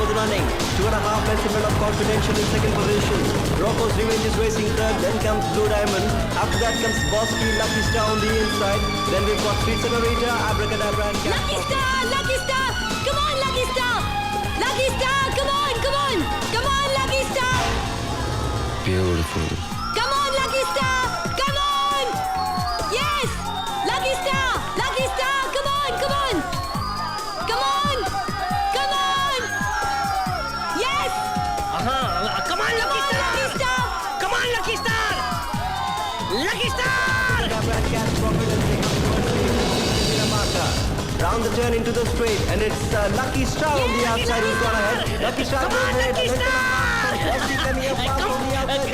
the running. 2.5 lengths in front of Confidential in second position. Rocco's Revenge is racing third. Then comes Blue Diamond. After that comes Bosky, Lucky Star on the inside. Then we've got Street Senorita, Abracadabra and Cat. Lucky Star! Lucky Star! Come on, Lucky Star! Lucky Star! Come on! Come on! Come on, Lucky Star! Beautiful. Come on, Lucky Star! Come on! Yes! Lucky Star! Lucky Star! Come on! Come on! Come on! Come on! Yes! Come on, Lucky Star! Lucky Star! Come on, Lucky Star! Lucky Star! Abracadabra and Cat Profit and they come towards the marker. Round the turn into the straight, and it's Lucky Star on the outside who's gone ahead. Lucky Star Come on, Lucky Star! Bosky coming up fast on the outside.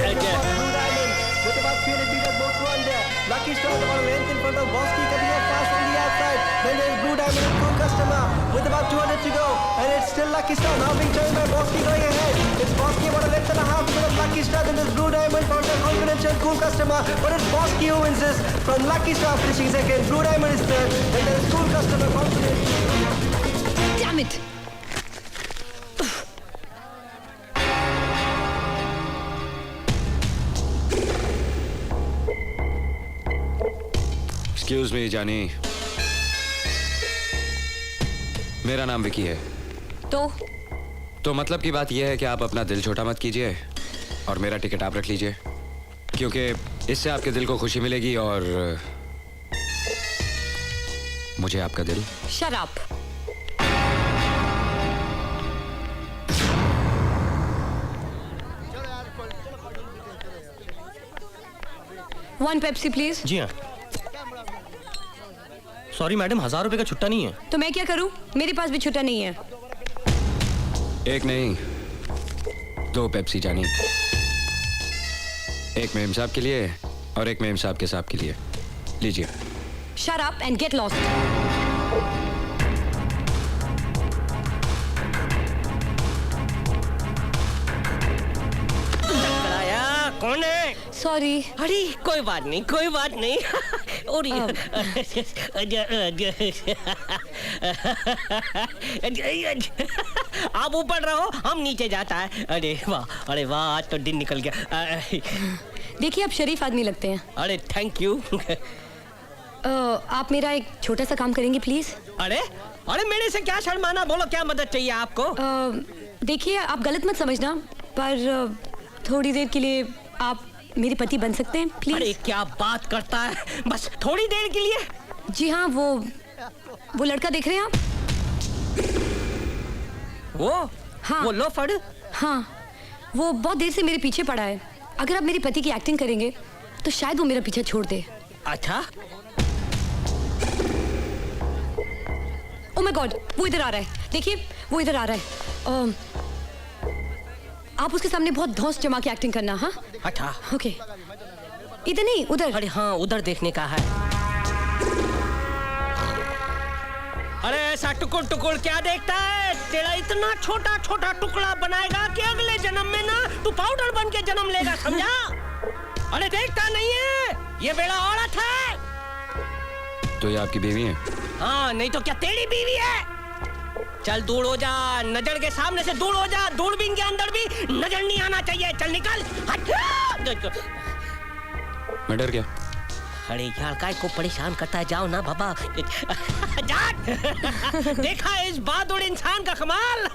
Blue Diamond with about 300 meters more to run there. Lucky Star about a length in front of Bosky coming up fast on the outside. Then there's Blue Diamond and Cool Customer with about 200 to go, and it's still Lucky Star now being turned by Bosky going ahead. It's Bosky about a length and a half in front of Lucky Star. Then there's Blue Diamond followed by Confidential, Cool Customer, but it's Bosky who wins this from Lucky Star finishing second. Blue Diamond is third. Then there's Cool Customer, Confidential. Damn it! Excuse me जानी, मेरा नाम विकी है। तो मतलब की बात यह है कि आप अपना दिल छोटा मत कीजिए और मेरा टिकट आप रख लीजिए, क्योंकि इससे आपके दिल को खुशी मिलेगी और मुझे आपका दिल। Shut up! One Pepsi, please. जी हाँ। सॉरी मैडम, 1000 रुपए का छुट्टा नहीं है। तो मैं क्या करूं? मेरे पास भी छुट्टा नहीं है। एक नहीं, 2 पेप्सी जानी, एक मेम साहब के लिए और एक मेम साहब के साहब के लिए। लीजिए। Shut up and get lost. कौन है? Sorry. अरे कोई बात नहीं, कोई बात नहीं। और आप ऊपर रहो, हम नीचे जाता है। अरे वाह, आज तो दिन निकल गया। देखिए, आप शरीफ आदमी लगते हैं। अरे थैंक यू। आप मेरा एक छोटा सा काम करेंगे प्लीज? अरे मेरे से क्या शर्माना, बोलो क्या मदद चाहिए आपको? देखिए, आप गलत मत समझना, पर थोड़ी देर के लिए आप मेरे पति बन सकते हैं प्लीज? अरे क्या बात करता है, बस थोड़ी देर के लिए? जी हाँ, वो लड़का देख रहे हैं आप? हाँ, वो लोफड़? हाँ, वो बहुत देर से मेरे पीछे पड़ा है। अगर आप मेरे पति की एक्टिंग करेंगे तो शायद वो मेरा पीछा छोड़ दे। अच्छा। ओह माय गॉड, वो इधर आ रहा है। देखिए, वो इधर आ रहा है। आप उसके सामने बहुत धौंस जमा के एक्टिंग करना। हाँ, अच्छा, ओके। इधर नहीं, उधर। अरे हाँ, उधर देखने का है। अरे ऐसा टुकुर टुकुर क्या देखता है? तेरा इतना छोटा छोटा टुकड़ा बनाएगा कि अगले जन्म में ना तू पाउडर बन के जन्म लेगा, समझा? अरे देखता नहीं है, ये बेड़ा औरत है। तो ये आपकी बीवी है? हाँ, नहीं तो क्या तेरी बीवी है? चल दूर हो जा, नजर के सामने से दूर हो जा। दूरबीन के अंदर भी नजर नहीं आना चाहिए। चल निकल, हट। मैं डर गया। अरे यार, काय को परेशान करता है? जाओ ना बाबा। देखा इस बहादुर इंसान का कमाल,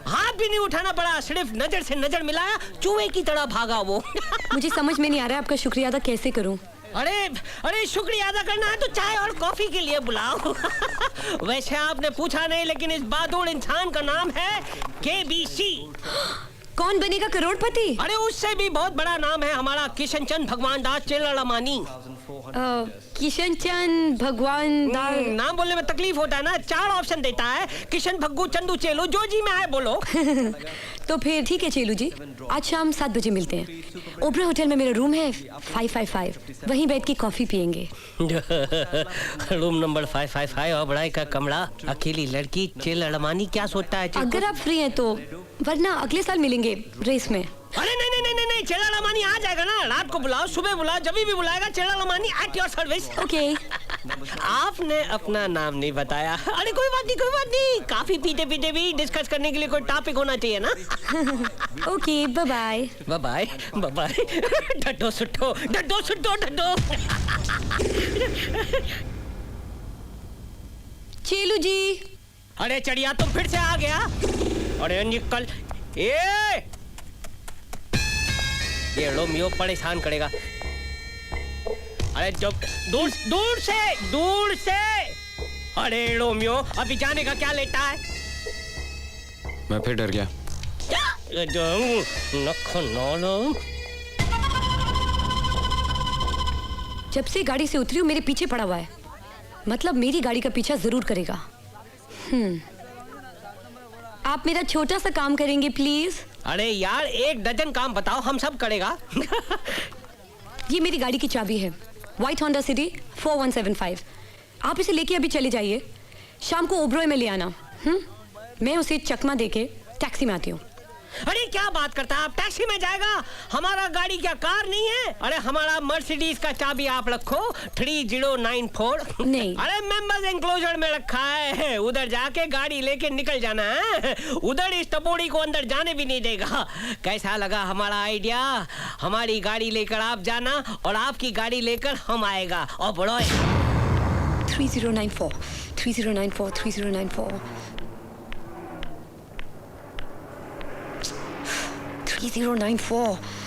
हाथ भी नहीं उठाना पड़ा, सिर्फ नजर से नजर मिलाया, चूहे की तरह भागा वो। मुझे समझ में नहीं आ रहा है आपका शुक्रिया अदा कैसे करूं। अरे शुक्रिया अदा करना है तो चाय और कॉफी के लिए बुलाओ। वैसे आपने पूछा नहीं, लेकिन इस बहादुर इंसान का नाम है KBC। कौन बनेगा करोड़पति? अरे उससे भी बहुत बड़ा नाम है हमारा, किशन चंद भगवान दास चेलामानी। किशन चंद भगवान दास। नाम बोलने में तकलीफ होता है ना, 4 ऑप्शन देता है, किशन भग्गू चंदू चेलू, जो जी में आए बोलो। तो फिर ठीक है चेलू जी, आज शाम 7 बजे मिलते हैं। ओबरा होटल में मेरा रूम है 555, वहीं बैठ के कॉफी पियेंगे। रूम नंबर 555 और बड़ाई का कमरा, अकेली लड़की चेलामानी, क्या सोचता है? अगर आप फ्री हैं तो, वरना अगले साल मिलेंगे रेस में। अरे नहीं, चेलामानी आ जाएगा ना, रात को बुलाओ, सुबह बुलाओ, जब भी बुलाएगा चेलामानी एट योर सर्विस। ओके। आपने अपना नाम नहीं बताया। अरे कोई बात नहीं, काफी पीते पीते भी डिस्कस करने के लिए कोई टॉपिक होना चाहिए ना। Okay, bye bye. बाय। डड्डो सुट्टो। चेलू जी। अरे चढ़िया तुम फिर से आ गया। अरे निकल। ये रोमियो परेशान करेगा। अरे जब दूर से। अरे रोमियो अभी जाने का क्या लेटा है? मैं फिर डर गया। जब से गाड़ी से उतरी हूँ मेरे पीछे पड़ा हुआ है, मतलब मेरी गाड़ी का पीछा जरूर करेगा। आप मेरा छोटा सा काम करेंगे प्लीज? अरे यार 1 डजन काम बताओ, हम सब करेगा। ये मेरी गाड़ी की चाबी है, व्हाइट होंडा सिटी 4175। आप इसे लेके अभी चले जाइए, शाम को ओब्रॉय में ले आना। मैं उसे चकमा देके टैक्सी में आती हूँ। अरे क्या बात करता है, आप टैक्सी में जाएगा? हमारा गाड़ी क्या कार नहीं है? अरे हमारा मर्सिडीज का चाबी आप रखो 3094। नहीं। अरे मेंबर्स एंक्लोजर में रखा है, उधर जाके गाड़ी लेके निकल जाना है। उधर इस टपोड़ी को अंदर जाने भी नहीं देगा। कैसा लगा हमारा आइडिया? हमारी गाड़ी लेकर आप जाना और आपकी गाड़ी लेकर हम आएगा। और बड़ो 3094 3094 3094 3094।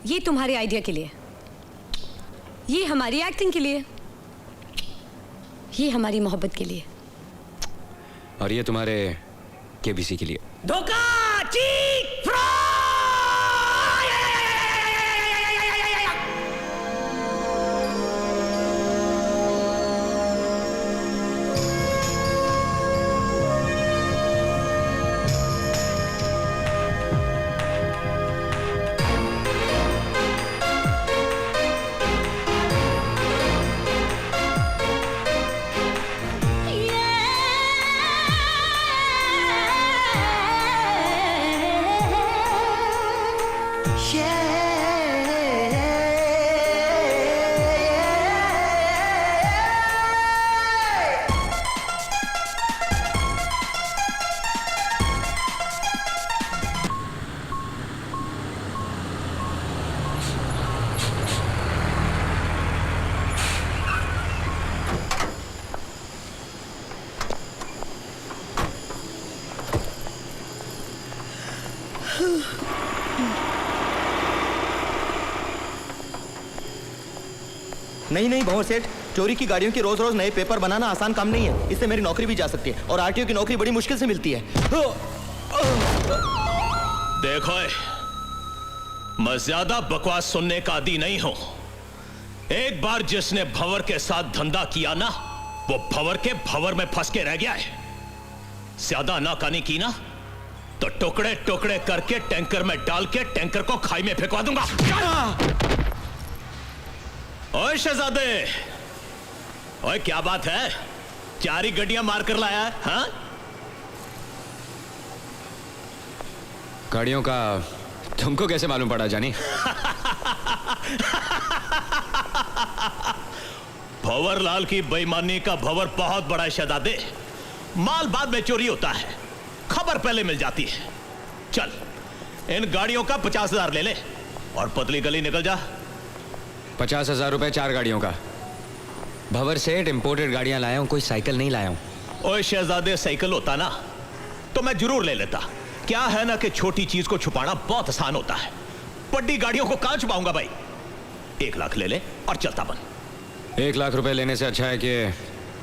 ये तुम्हारे आइडिया के लिए, ये हमारी एक्टिंग के लिए, ये हमारी मोहब्बत के लिए, और ये तुम्हारे केबीसी के लिए। धोखा चीक फ्रॉड। नहीं भंवर सेठ, चोरी की गाड़ियों की रोज रोज नए पेपर बनाना आसान काम नहीं है। इससे मेरी नौकरी भी जा सकती है और आरटीओ की नौकरी बड़ी मुश्किल से मिलती है। देखो मैं ज्यादा बकवास सुनने का आदी नहीं हूं। एक बार जिसने भंवर के साथ धंधा किया ना, वो भंवर के भंवर में फंस के रह गया है। ज्यादा नाकानी की ना तो टुकड़े टुकड़े करके टैंकर में डाल के टैंकर को खाई में फेंकवा दूंगा। ओए शहजादे, ओए क्या बात है, 4 ही गड्डियां मार कर लाया है? हाँ? गाड़ियों का तुमको कैसे मालूम पड़ा जानी? भंवर लाल की बेईमानी का भंवर बहुत बड़ा है शहजादे। माल बाद में चोरी होता है, खबर पहले मिल जाती है। चल इन गाड़ियों का 50,000 ले ले और पतली गली निकल जा। 50,000 रुपए 4 गाड़ियों का। भंवर सेठ इंपोर्टेड गाड़ियां लाया हूं, कोई साइकिल नहीं लाया हूं। ओए शहजादे, साइकिल होता ना तो मैं जरूर ले लेता। क्या है ना कि छोटी चीज को छुपाना बहुत आसान होता है। बड़ी गाड़ियों को कहां छुपाऊंगा भाई? 1 लाख ले ले और चलता बन। 1 लाख रुपए लेने से अच्छा है कि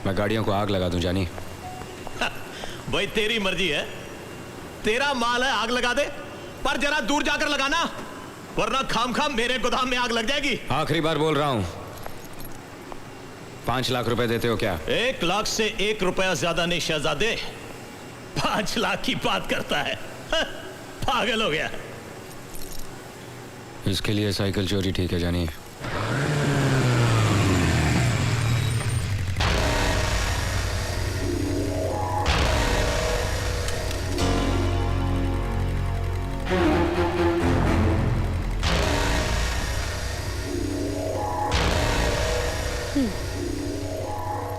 मैं गाड़ियों को आग लगा दूं जानी। भाई तेरी मर्जी है, तेरा माल है, आग लगा दे, पर जरा दूर जाकर लगाना, वरना खाम खाम मेरे गोदाम में आग लग जाएगी। आखिरी बार बोल रहा हूं, 5 लाख रुपए देते हो क्या? 1 लाख से 1 रुपया ज्यादा नहीं शहजादे। 5 लाख की बात करता है, पागल हो गया। इसके लिए साइकिल चोरी ठीक है जानी।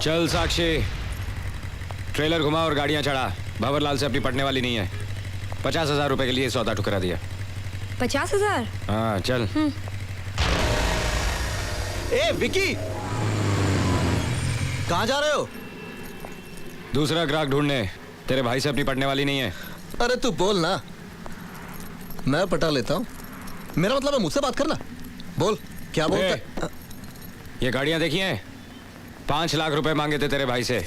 चल साक्षी, ट्रेलर घुमा और गाड़ियां चढ़ा। भंवरलाल से अपनी पटने वाली नहीं है। 50,000 रुपए के लिए सौदा ठुकरा दिया। 50,000? हाँ चल। ए विकी, कहाँ जा रहे हो? दूसरा ग्राहक ढूंढने। तेरे भाई से अपनी पटने वाली नहीं है। अरे तू बोल ना, मैं पटा लेता हूँ। मेरा मतलब है मुझसे बात करना। बोल क्या बोलता? ये गाड़ियां देखी हैं? 5 लाख रुपए मांगे थे तेरे भाई से,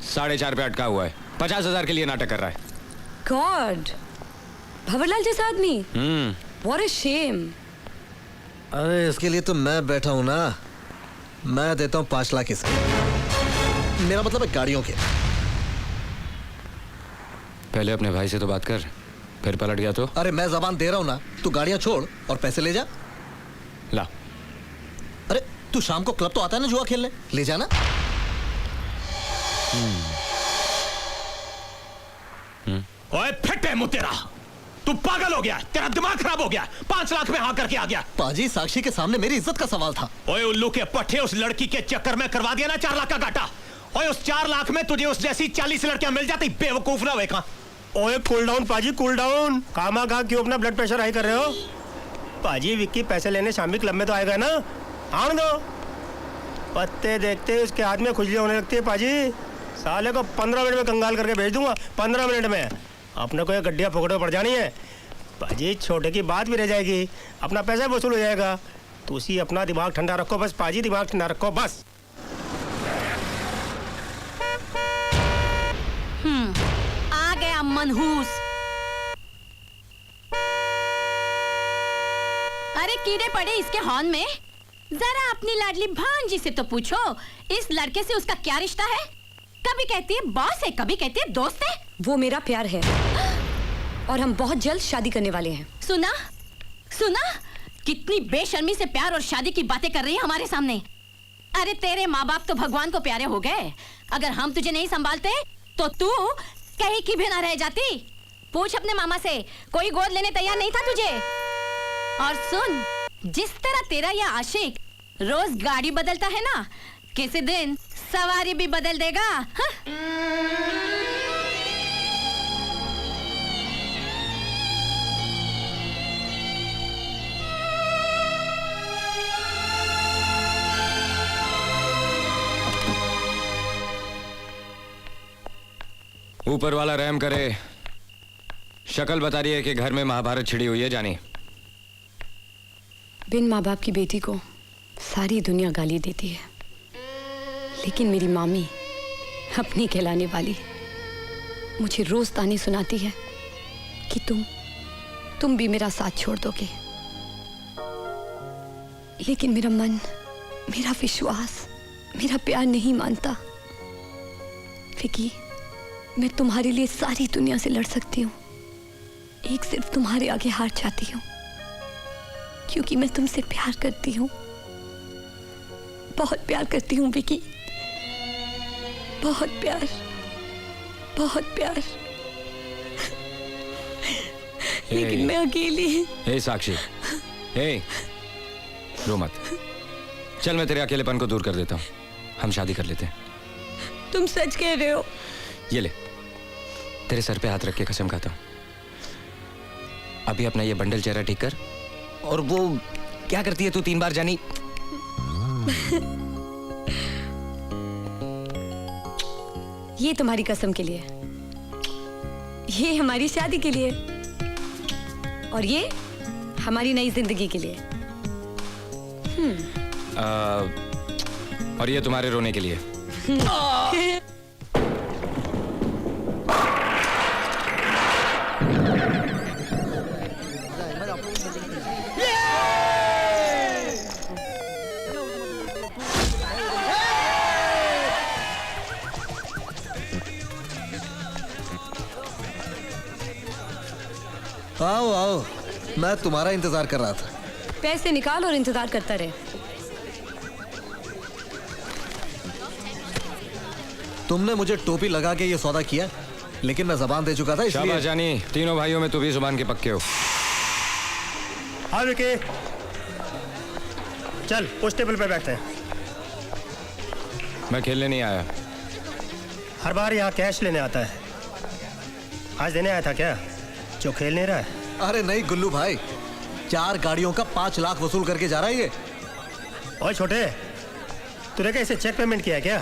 4.5 पे अटका हुआ है। 50,000 के लिए नाटक कर रहा है। गॉड, भंवरलाल जैसा आदमी। What a shame. अरे इसके लिए तो मैं बैठा हूं ना। मैं देता हूँ 5 लाख इसके। मेरा मतलब है गाड़ियों के। पहले अपने भाई से तो बात कर, फिर पलट गया तो। अरे मैं जबान दे रहा हूं ना, तू गाड़ियां छोड़ और पैसे ले जा। ला। अरे तू शाम को क्लब तो आता है ना जुआ खेलने, ले जाना। ओए फटे मुंह तेरा, तू पागल हो गया, तेरा दिमाग खराब हो गया। 5 लाख में हाँ करके आ गया। पाजी, साक्षी के सामने मेरी इज्जत का सवाल था। ओए उल्लू के पट्टे, उस लड़की के चक्कर में करवा दिया ना 4 लाख का घाटा। ओए उस 4 लाख में तुझे उस जैसी 40 लड़कियां मिल जाती, बेवकूफ ना हुए कहां। ओए कूल डाउन पाजी, कूल डाउन। खामा खा क्यों अपना ब्लड प्रेशर हाई कर रहे हो? पाजी विक्की पैसे लेने शामी क्लब में तो आएगा ना, आने दो। पत्ते देखते ही उसके हाथ में खुजली होने लगती है पाजी। साले को 15 मिनट में कंगाल करके भेज दूंगा, 15 मिनट में। अपने को ये गड्डियाँ पकड़े पड़ जानी है पाजी, छोटे की बात भी रह जाएगी, अपना पैसा वसूल हो जाएगा। तो उसी अपना दिमाग ठंडा रखो बस पाजी, दिमाग ठंडा रखो बस। आ गया मनहूस। अरे कीड़े पड़े इसके हॉर्न में। जरा अपनी लाडली भांजी से तो पूछो, इस लड़के से उसका क्या रिश्ता है? कभी कहती है बॉस है, कभी कहती है दोस्त है। वो मेरा प्यार है और हम बहुत जल्द शादी करने वाले हैं। सुना सुना, कितनी बेशर्मी से प्यार और शादी की बातें कर रही है हमारे सामने। अरे तेरे माँ बाप तो भगवान को प्यारे हो गए, अगर हम तुझे नहीं संभालते तो तू कहीं की भी ना रह जाती। पूछ अपने मामा से, कोई गोद लेने तैयार नहीं था तुझे। और सुन, जिस तरह तेरा यह आशिक रोज गाड़ी बदलता है ना, किसी दिन सवारी भी बदल देगा। हाँ? ऊपर वाला रहम करे, शक्ल बता रही है कि घर में महाभारत छिड़ी हुई है जानी। बिन माँ बाप की बेटी को सारी दुनिया गाली देती है, लेकिन मेरी मामी अपनी कहलाने वाली मुझे रोज ताने सुनाती है कि तुम भी मेरा साथ छोड़ दोगे। लेकिन मेरा मन, मेरा विश्वास, मेरा प्यार नहीं मानता। विकी, मैं तुम्हारे लिए सारी दुनिया से लड़ सकती हूँ, एक सिर्फ तुम्हारे आगे हार जाती हूँ, क्योंकि मैं तुमसे प्यार करती हूँ, बहुत प्यार करती हूँ विकी, बहुत प्यार, बहुत प्यार। लेकिन मैं अकेली। ए साक्षी, ए रो मत, चल मैं तेरे अकेलेपन को दूर कर देता हूँ, हम शादी कर लेते हैं। तुम सच कह रहे हो? ये ले, तेरे सर पे हाथ रख के कसम खाता हूँ। अभी अपना ये बंडल चेहरा ठीक कर। और वो क्या करती है तू 3 बार जानी, ये तुम्हारी कसम के लिए, ये हमारी शादी के लिए, और ये हमारी नई जिंदगी के लिए। और ये तुम्हारे रोने के लिए। आओ आओ, मैं तुम्हारा इंतजार कर रहा था। पैसे निकाल और इंतजार करता रहे। तुमने मुझे टोपी लगा के ये सौदा किया, लेकिन मैं जबान दे चुका था, इसलिए। शाबाश जानी, तीनों भाइयों में तू भी जुबान के पक्के हो। हाँ विकी, चल उस टेबल पे बैठते हैं। मैं खेलने नहीं आया। हर बार यहाँ कैश लेने आता है, आज देने आया था क्या जो खेल नहीं रहा है? अरे नहीं गुल्लू भाई, 4 गाड़ियों का 5 लाख वसूल करके जा रहा है ये। ओए छोटे, तूने क्या इसे चेक पेमेंट किया क्या?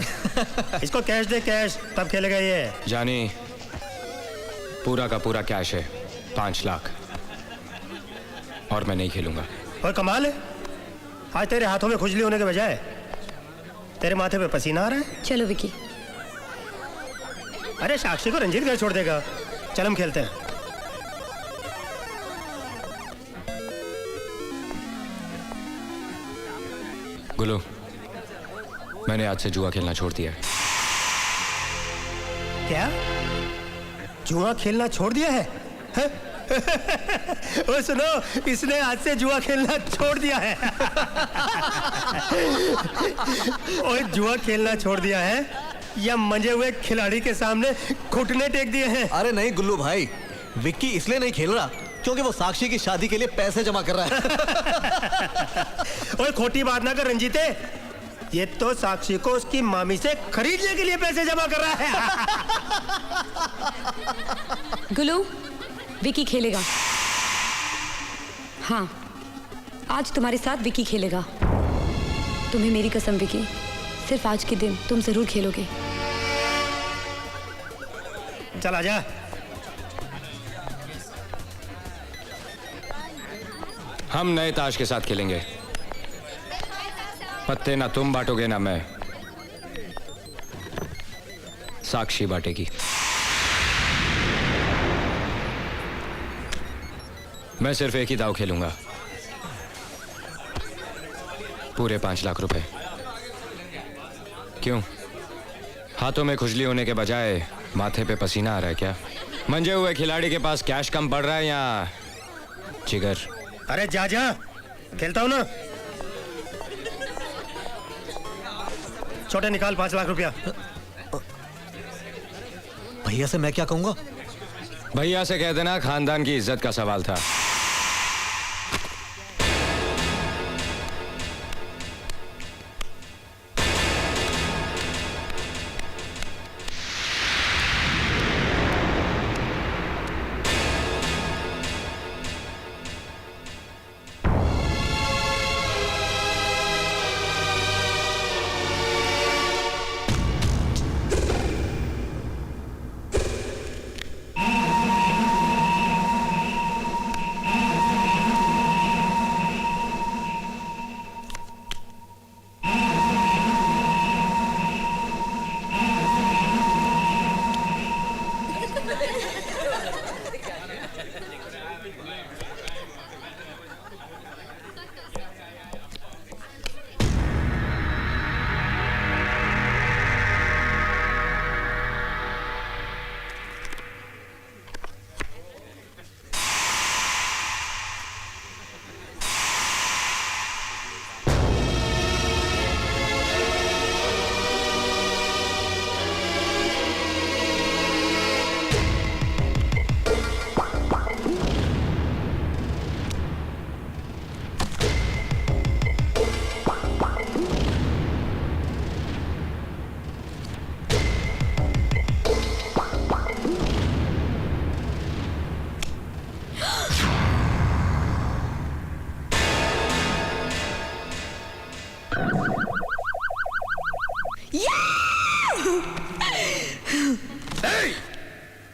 इसको कैश दे, कैश, तब खेलेगा ये। जानी, पूरा का पूरा कैश है, 5 लाख, और मैं नहीं खेलूंगा। और कमाल है, आज तेरे हाथों में खुजली होने के बजाय तेरे माथे पे पसीना आ रहा है। चलो विकी। अरे साक्षी को रंजीत घर छोड़ देगा, चल हम खेलते हैं। गुल्लू, मैंने आज से जुआ खेलना छोड़ दिया है। क्या जुआ खेलना छोड़ दिया है? ओ सुनो, इसने आज से जुआ खेलना छोड़ दिया है। और जुआ खेलना छोड़ दिया है या मंजे हुए खिलाड़ी के सामने घुटने टेक दिए हैं? अरे नहीं गुल्लू भाई, विक्की इसलिए नहीं खेल रहा क्योंकि वो साक्षी की शादी के लिए पैसे जमा कर रहा है। ओए खोटी बात ना कर रंजीते, ये तो साक्षी को उसकी मामी से खरीदने के लिए पैसे जमा कर रहा है। गुल्लू, विकी खेलेगा। हाँ, आज तुम्हारे साथ विकी खेलेगा। तुम्हें मेरी कसम विकी, सिर्फ आज के दिन तुम जरूर खेलोगे। चल आजा। हम नए ताश के साथ खेलेंगे। पत्ते ना तुम बांटोगे ना मैं, साक्षी बांटेगी। मैं सिर्फ एक ही दाव खेलूंगा, पूरे 5 लाख रुपए। क्यों, हाथों में खुजली होने के बजाय माथे पे पसीना आ रहा है क्या? मंजे हुए खिलाड़ी के पास कैश कम पड़ रहा है या जिगर? अरे जा जा, खेलता हूं ना। छोटे निकाल 5 लाख रुपया। भैया से मैं क्या कहूंगा? भैया से कह देना खानदान की इज्जत का सवाल था।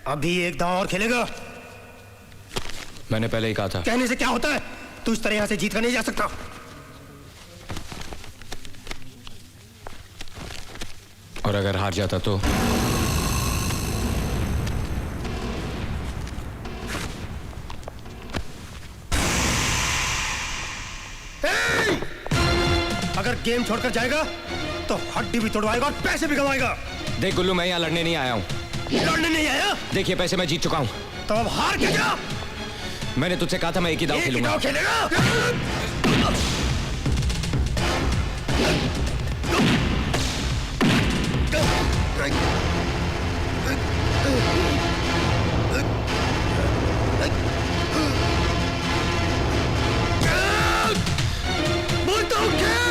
अभी एक दांव और खेलेगा। मैंने पहले ही कहा था। कहने से क्या होता है? तू इस तरह यहां से जीत कर नहीं जा सकता। और अगर हार जाता तो? अगर गेम छोड़कर जाएगा तो हड्डी भी तोड़वाएगा और पैसे भी कमाएगा। देख गुल्लू, मैं यहाँ लड़ने नहीं आया हूँ। लड़ने नहीं आया? देखिए पैसे मैं जीत चुका हूँ। तो अब हार के जा। मैंने तुझसे कहा था मैं एक ही दाव खेलूंगा। बोलता हूँ खेल।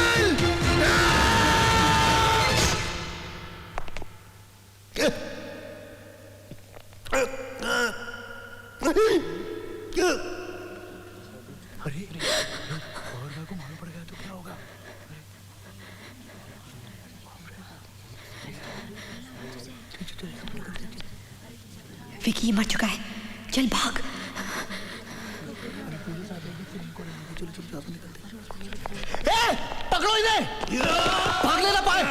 विकी मर चुका है, चल भाग। पकड़ो इन्हें, भागने ना पाए।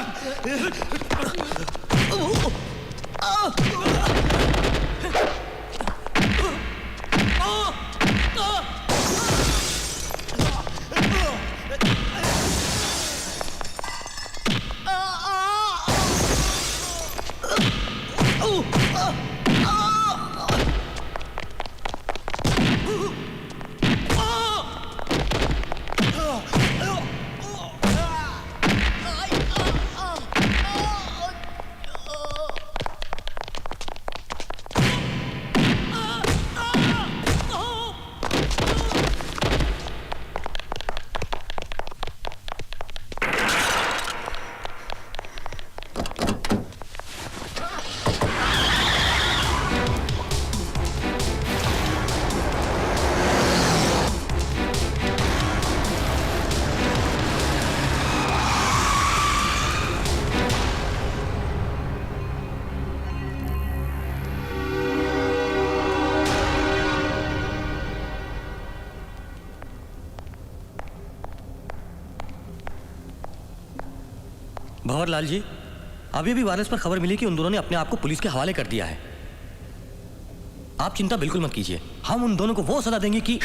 भंवरलाल जी, अभी भी वायरस पर खबर मिली कि उन दोनों ने अपने आप को पुलिस के हवाले कर दिया है। आप चिंता बिल्कुल मत कीजिए, हम उन दोनों को वो सजा देंगे कि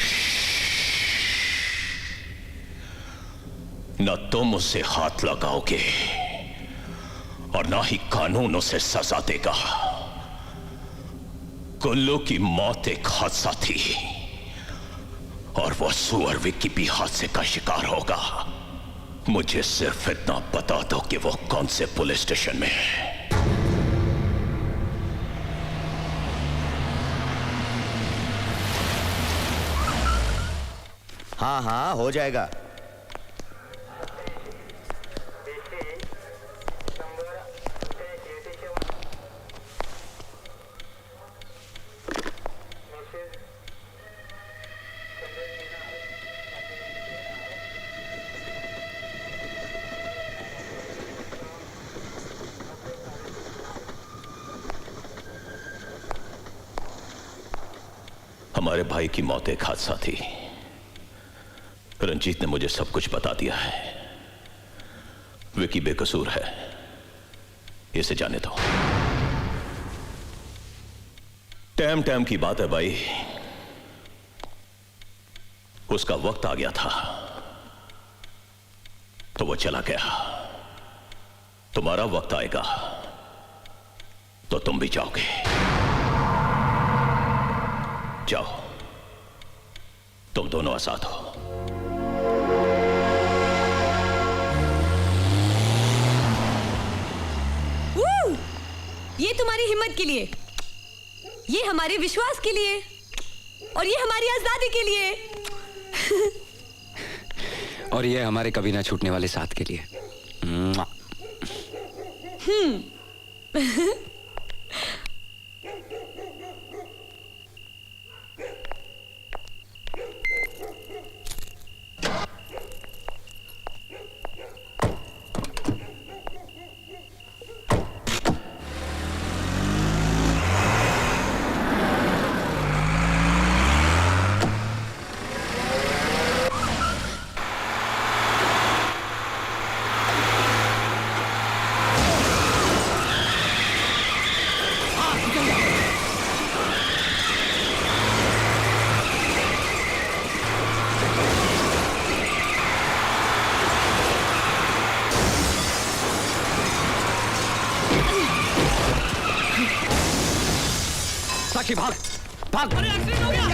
न तुम उससे हाथ लगाओगे और ना ही कानून उसे सजा देगा। गुल्लू की मौत एक हादसा थी और वो सुअर विक्की भी हादसे का शिकार होगा। मुझे सिर्फ इतना बता दो कि वो कौन से पुलिस स्टेशन में है। हाँ हाँ हो जाएगा। हमारे भाई की मौत एक हादसा थी। रंजीत ने मुझे सब कुछ बता दिया है। विकी बेकसूर है, इसे जाने दो। टाइम टाइम की बात है भाई, उसका वक्त आ गया था तो वो चला गया। तुम्हारा वक्त आएगा तो तुम भी जाओगे। जाओ, तुम दोनों आजाद हो। ये तुम्हारी हिम्मत के लिए, ये हमारे विश्वास के लिए और ये हमारी आजादी के लिए और ये हमारे कभी ना छूटने वाले साथ के लिए। साक्षी भाग भाग। अरे एक्सीडेंट हो गया।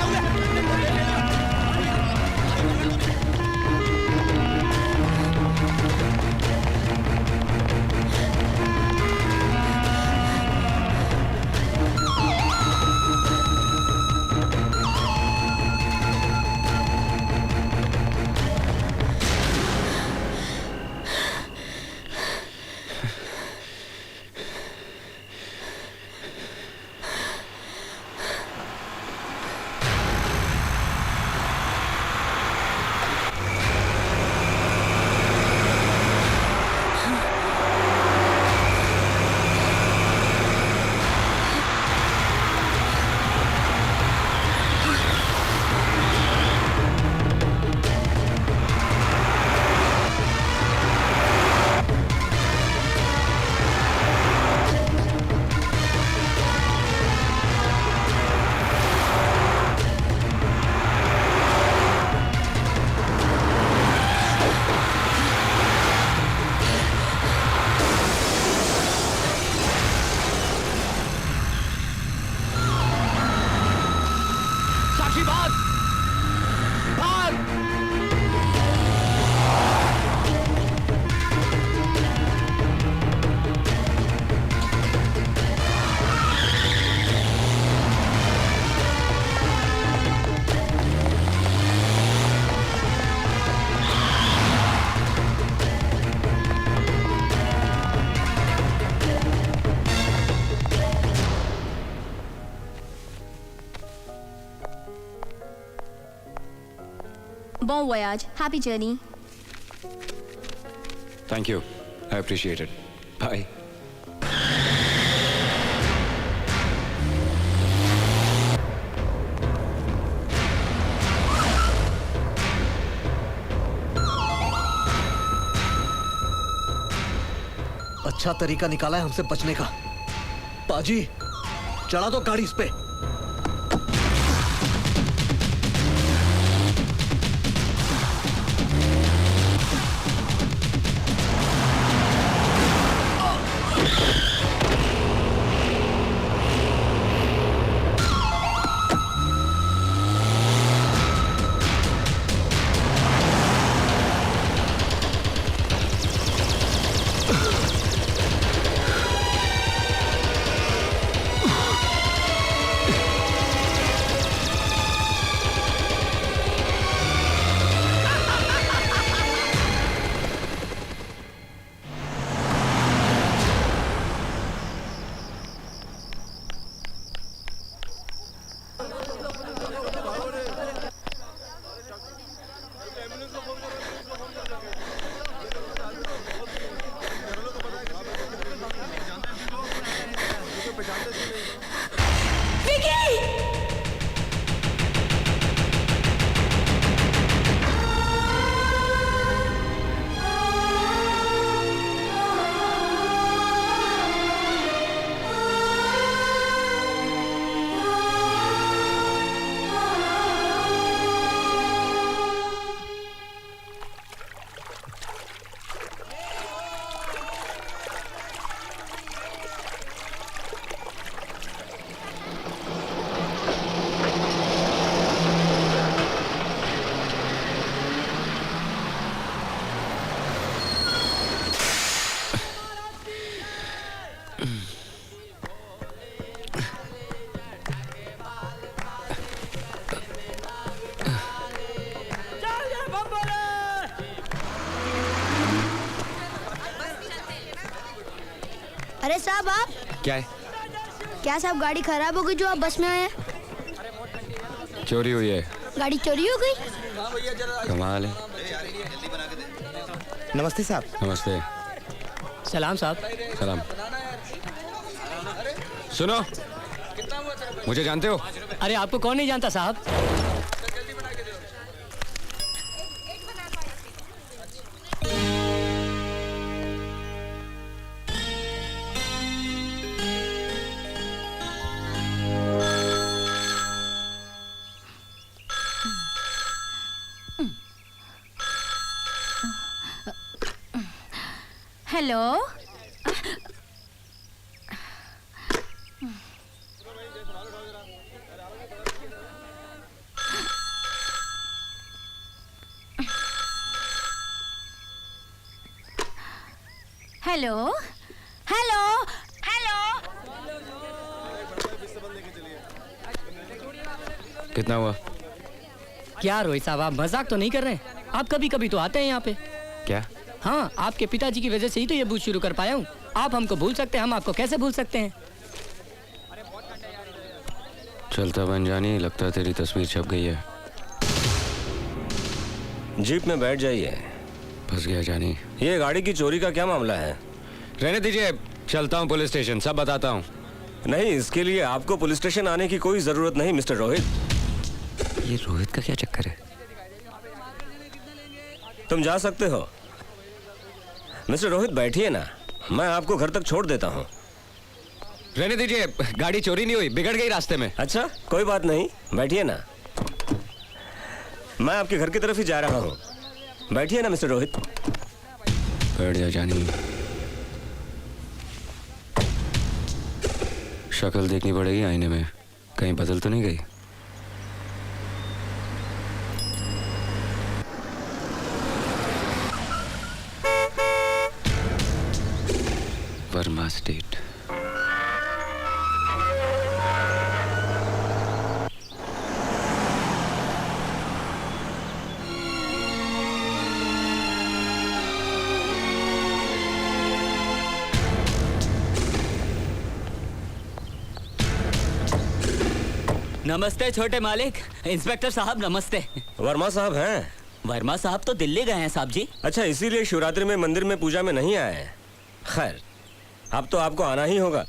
Bon voyage. Happy journey. Thank you. I appreciate it. Bye. अच्छा तरीका निकाला है हमसे बचने का। पाजी, चढ़ा दो गाड़ी इस पे। अरे साहब आप क्या है? क्या साहब गाड़ी खराब हो गई जो आप बस में आए हैं? चोरी हुई है। गाड़ी चोरी हो गई? कमाल है। नमस्ते साहब। नमस्ते। सलाम साहब। सलाम। सुनो, मुझे जानते हो? अरे आपको कौन नहीं जानता साहब? हेलो। Hello hello hello. कितना हुआ? क्या रोहित साहब, आप मजाक तो नहीं कर रहे हैं? आप कभी कभी तो आते हैं यहाँ पे। क्या? हाँ, आपके पिताजी की वजह से ही तो ये बूथ शुरू कर पाया हूँ। आप हमको भूल सकते हैं, हम आपको कैसे भूल सकते हैं? चलता बन जानी, लगता है तेरी तस्वीर छप गई है। जीप में बैठ जाइए। फंस गया जानी। ये गाड़ी की चोरी का क्या मामला है? रहने दीजिए, चलता हूँ पुलिस स्टेशन, सब बताता हूँ। नहीं, इसके लिए आपको पुलिस स्टेशन आने की कोई जरूरत नहीं मिस्टर रोहित। ये रोहित का क्या चक्कर है? तुम जा सकते हो। मिस्टर रोहित बैठिए ना, मैं आपको घर तक छोड़ देता हूँ। रहने दीजिए, गाड़ी चोरी नहीं हुई, बिगड़ गई रास्ते में। अच्छा, कोई बात नहीं, बैठिए ना। मैं आपके घर की तरफ ही जा रहा हूँ। बैठिए ना मिस्टर रोहित। बैठ जा जानी। शक्ल देखनी पड़ेगी आईने में, कहीं बदल तो नहीं गई। वर्मा स्टेट। नमस्ते छोटे मालिक। इंस्पेक्टर साहब नमस्ते। वर्मा साहब हैं? वर्मा साहब तो दिल्ली गए हैं साहब जी। अच्छा, इसीलिए शिवरात्रि में मंदिर में पूजा में नहीं आए। खैर, अब तो आपको आना ही होगा।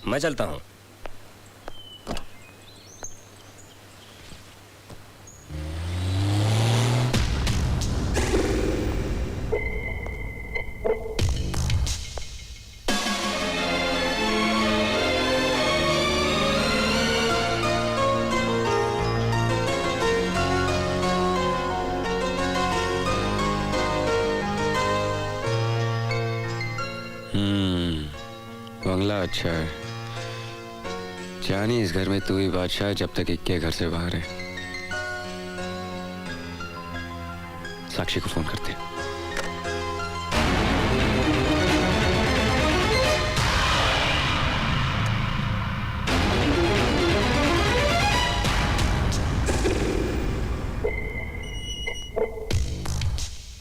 मैं चलता हूँ। बंगला अच्छा है जानी, इस घर में तू ही बादशाह है जब तक इक्के घर से बाहर है। साक्षी को फोन करते हैं।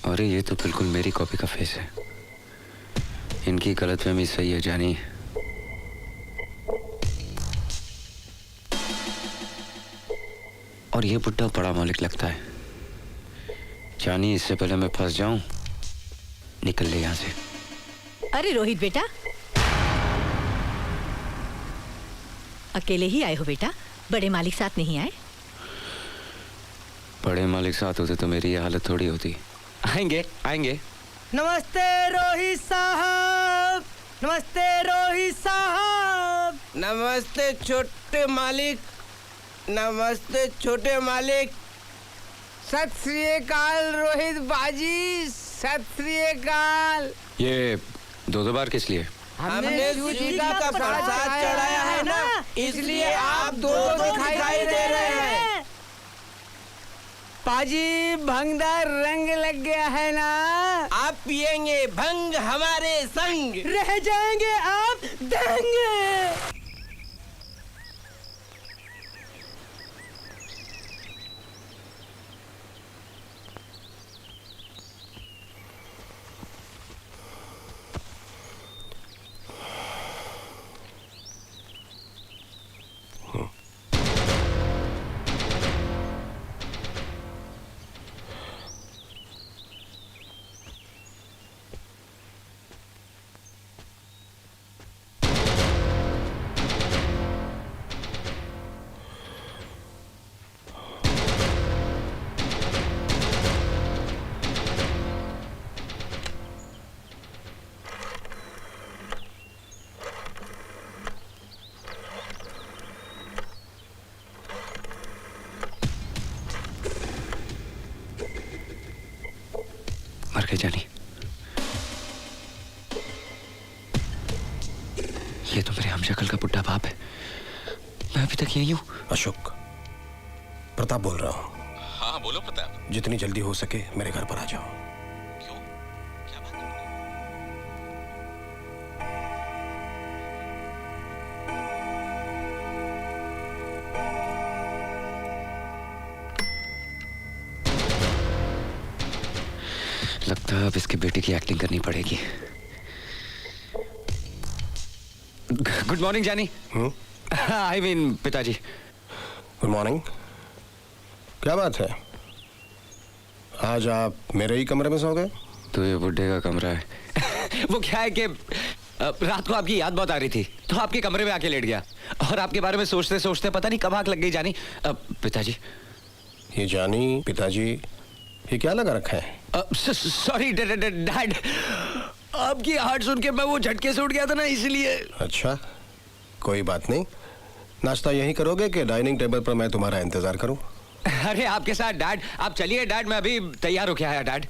अरे ये तो बिल्कुल मेरी कॉपी का फेस है। इनकी गलतफहमी सही है जानी। और ये बुड्ढा बड़ा मालिक लगता है जानी। इससे पहले मैं फंस जाऊं, निकल ले यहाँ से। अरे रोहित बेटा, अकेले ही आए हो बेटा? बड़े मालिक साथ नहीं आए? बड़े मालिक साथ होते तो मेरी ये हालत थोड़ी होती। आएंगे आएंगे। नमस्ते रोहित साहब। नमस्ते रोहित साहब। नमस्ते छोटे मालिक। नमस्ते छोटे मालिक। सत श्री अकाल रोहित बाजी, सत श्री अकाल। ये दो बार किस लिए? हमने सूजिका का प्रसाद चढ़ाया है ना, इसलिए आप दो दिखाई दे रहे हैं। पाजी, भंगदार रंग लग गया है ना। आप पिएंगे भंग हमारे संग, रह जाएंगे आप दंग। मर गई जानी। ये तो मेरे हमशक्ल का बुड्ढा बाप है। मैं अभी तक यही हूँ। अशोक, प्रताप बोल रहा हूँ। हाँ बोलो प्रताप। जितनी जल्दी हो सके मेरे घर पर आ जाओ। क्यों, क्या बात है? लगता है अब इसके बेटे की एक्टिंग करनी पड़ेगी। गुड मॉर्निंग जानी। आई मीन पिताजी। Good morning. क्या बात है, आज आप मेरे ही कमरे में सो गए? तो ये बुड्ढे का कमरा है। वो क्या है कि रात को आपकी याद बहुत आ रही थी तो आपके कमरे में आके लेट गया और आपके बारे में सोचते सोचते पता नहीं कब आंख लग गई जानी। पिताजी। ये जानी पिताजी ये क्या लगा रखा है? सॉरी डैड, आपकी हार्ट सुन के मैं वो झटके से उठ गया था ना इसलिए। अच्छा कोई बात नहीं, नाश्ता यहीं करोगे कि डाइनिंग टेबल पर मैं तुम्हारा इंतजार करूं? अरे आपके साथ डैड, आप चलिए डैड, मैं अभी तैयार होके आया डैड।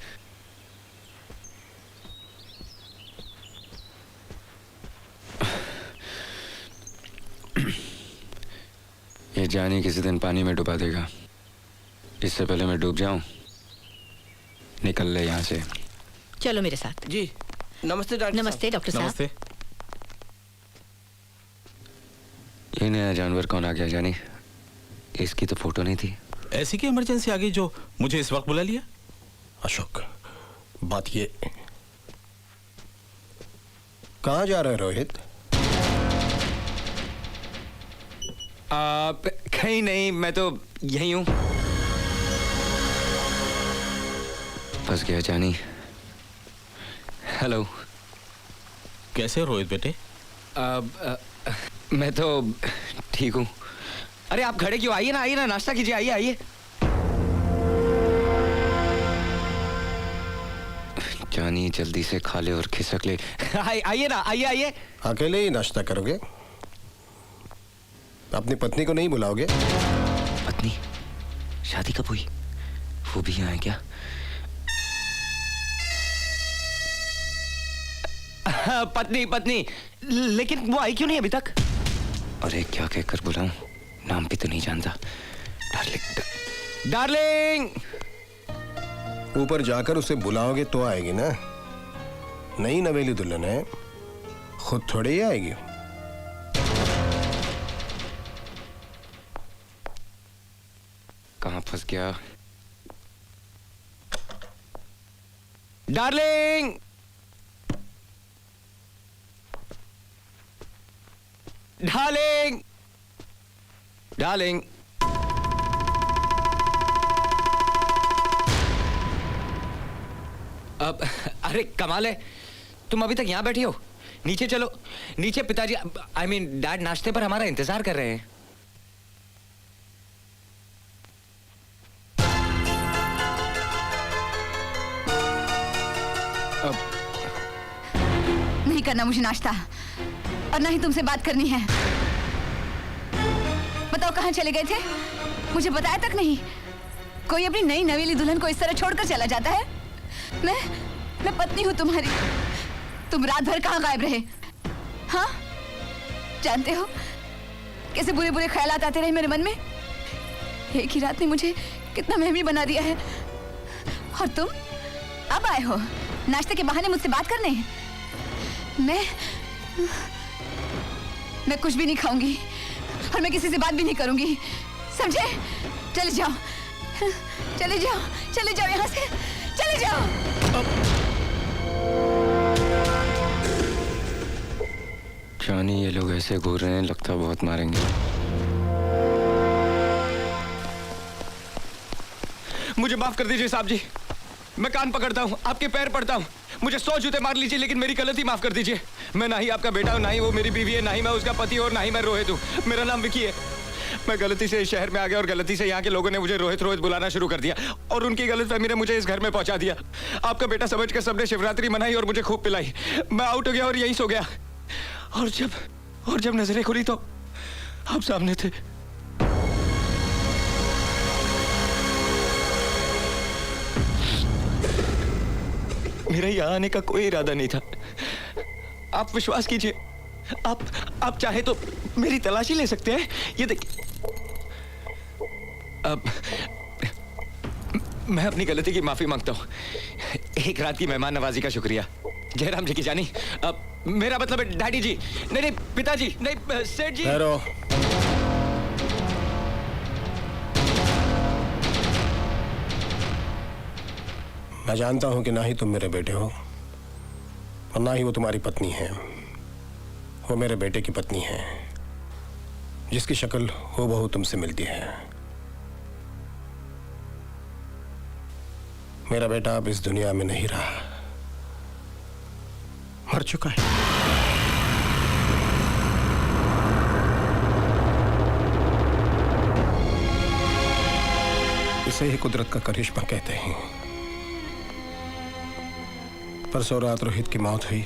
ये जानी किसी दिन पानी में डुबा देगा, इससे पहले मैं डूब जाऊं। निकल ले यहाँ से। चलो मेरे साथ। जी नमस्ते डॉक्टर। नमस्ते डॉक्टर साहब। नमस्ते। ये नया जानवर कौन आ गया जानी? इसकी तो फोटो नहीं थी। ऐसी की इमरजेंसी आ गई जो मुझे इस वक्त बुला लिया? अशोक बात ये, कहाँ जा रहे हो रोहित? कहीं नहीं, मैं तो यही हूं। फंस गया जानी। हेलो। कैसे हो रोहित बेटे? मैं तो ठीक हूं। अरे आप खड़े क्यों? आइए ना नाश्ता कीजिए, आइए आइए। जानी जल्दी से खा ले और खिसक ले। आइए ना, आइए। अकेले ही नाश्ता करोगे? अपनी पत्नी को नहीं बुलाओगे? पत्नी? शादी कब हुई? वो भी यहाँ है क्या? पत्नी, लेकिन वो आई क्यों नहीं अभी तक? अरे क्या कहकर बुलाऊं? नाम भी तो नहीं जानता। डार्लिंग। ऊपर जाकर उसे बुलाओगे तो आएगी ना। नई नवेली दुल्हन है, खुद थोड़ी ही आएगी। कहाँ फंस गया? डार्लिंग। डार्लिंग। अब अरे कमाल है, तुम अभी तक यहाँ बैठी हो? नीचे चलो, नीचे पिताजी आई मीन डैड नाश्ते पर हमारा इंतजार कर रहे हैं। नहीं करना मुझे नाश्ता, और ना ही तुमसे बात करनी है। बताओ कहाँ चले गए थे? मुझे बताया तक नहीं। कोई अपनी नई नवेली दुल्हन को इस तरह छोड़कर चला जाता है? मैं पत्नी हूँ तुम्हारी। तुम रात भर कहाँ गायब रहे? हाँ, जानते हो कैसे बुरे बुरे ख्यालात आते रहे मेरे मन में। एक ही रात ने मुझे कितना महमी बना दिया है। और तुम अब आए हो नाश्ते के बहाने मुझसे बात करने। मैं कुछ भी नहीं खाऊंगी और मैं किसी से बात भी नहीं करूंगी, समझे? चले जाओ यहाँ से, चले जाओ। जानी ये लोग ऐसे घूर रहे हैं, लगता बहुत मारेंगे। मुझे माफ कर दीजिए साहब जी, मैं कान पकड़ता हूँ, आपके पैर पड़ता हूँ। मुझे 100 जूते मार लीजिए लेकिन मेरी गलती माफ कर दीजिए। मैं ना ही आपका बेटा हूँ, ना ही वो मेरी बीवी है, ना ही मैं उसका पति और ना ही मैं रोहित हूँ। मेरा नाम विकी है। मैं गलती से इस शहर में आ गया और गलती से यहाँ के लोगों ने मुझे रोहित बुलाना शुरू कर दिया और उनकी गलतफहमी ने मुझे इस घर में पहुंचा दिया। आपका बेटा समझ कर सबने शिवरात्रि मनाई और मुझे खूब पिलाई। मैं आउट हो गया और यहीं सो गया। और जब नजरें खुली तो आप सामने थे। मेरा यहाँ आने का कोई इरादा नहीं था। आप विश्वास कीजिए, आप चाहे तो मेरी तलाशी ले सकते हैं। ये देखिए, अब मैं अपनी गलती की माफी मांगता हूँ। एक रात की मेहमान नवाजी का शुक्रिया। जयराम जी की जानी, अब मेरा मतलब है डैडी जी, नहीं पिताजी, नहीं सेठ जी। मैं जानता हूं कि ना ही तुम मेरे बेटे हो और ना ही वो तुम्हारी पत्नी है। वो मेरे बेटे की पत्नी है, जिसकी शक्ल हूबहू तुमसे मिलती है। मेरा बेटा अब इस दुनिया में नहीं रहा, मर चुका है। इसे ही कुदरत का करिश्मा कहते हैं। परसों रात रोहित की मौत हुई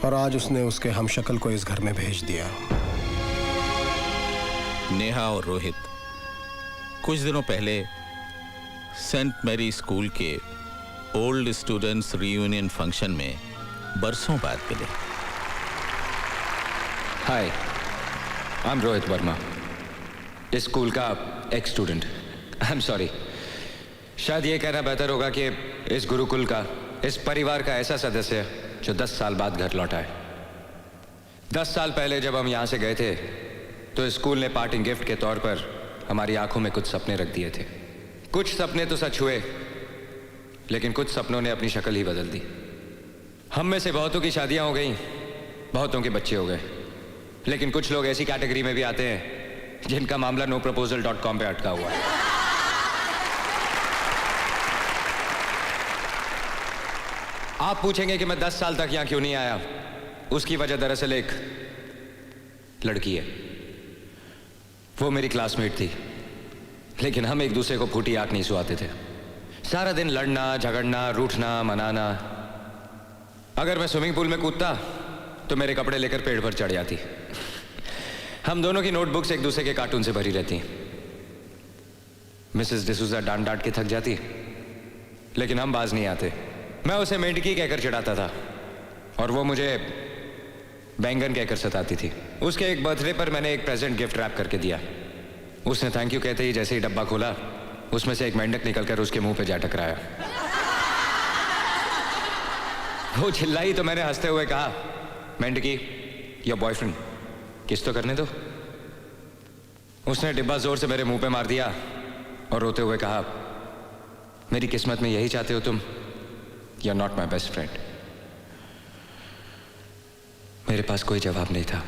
और आज उसने उसके हमशक्ल को इस घर में भेज दिया। नेहा और रोहित कुछ दिनों पहले सेंट मैरी स्कूल के ओल्ड स्टूडेंट्स रियूनियन फंक्शन में बरसों बाद मिले। हाय, आई एम रोहित वर्मा, इस स्कूल का x student. I am sorry, शायद ये कहना बेहतर होगा कि इस गुरुकुल का, इस परिवार का ऐसा सदस्य जो 10 साल बाद घर लौटा है। 10 साल पहले जब हम यहाँ से गए थे तो स्कूल ने पार्टिंग गिफ्ट के तौर पर हमारी आंखों में कुछ सपने रख दिए थे। कुछ सपने तो सच हुए, लेकिन कुछ सपनों ने अपनी शक्ल ही बदल दी। हम में से बहुतों की शादियां हो गई, बहुतों के बच्चे हो गए, लेकिन कुछ लोग ऐसी कैटेगरी में भी आते हैं जिनका मामला noproposal.com पे अटका हुआ है। आप पूछेंगे कि मैं 10 साल तक यहां क्यों नहीं आया। उसकी वजह दरअसल एक लड़की है। वो मेरी क्लासमेट थी, लेकिन हम एक दूसरे को फूटी आंख नहीं सुहाते थे। सारा दिन लड़ना, झगड़ना, रूठना, मनाना। अगर मैं स्विमिंग पूल में कूदता तो मेरे कपड़े लेकर पेड़ पर चढ़ जाती। हम दोनों की नोटबुक्स एक दूसरे के कार्टून से भरी रहती। मिसेस डिसूजा डांट डांट के थक जाती, लेकिन हम बाज नहीं आते। मैं उसे मेंढकी कहकर चिढ़ाता था और वो मुझे बैंगन कहकर सताती थी। उसके एक बर्थडे पर मैंने एक प्रेजेंट गिफ्ट रैप करके दिया। उसने थैंक यू कहते ही जैसे ही डब्बा खोला, उसमें से एक मेंढक निकलकर उसके मुंह पे जा टकराया। वो चिल्लाई तो मैंने हंसते हुए कहा, मेंढकी, योर बॉयफ्रेंड, किस तो करने दो। उसने डिब्बा जोर से मेरे मुंह पे मार दिया और रोते हुए कहा, मेरी किस्मत में यही चाहते हो तुम? You are not my best friend. मेरे पास कोई जवाब नहीं था।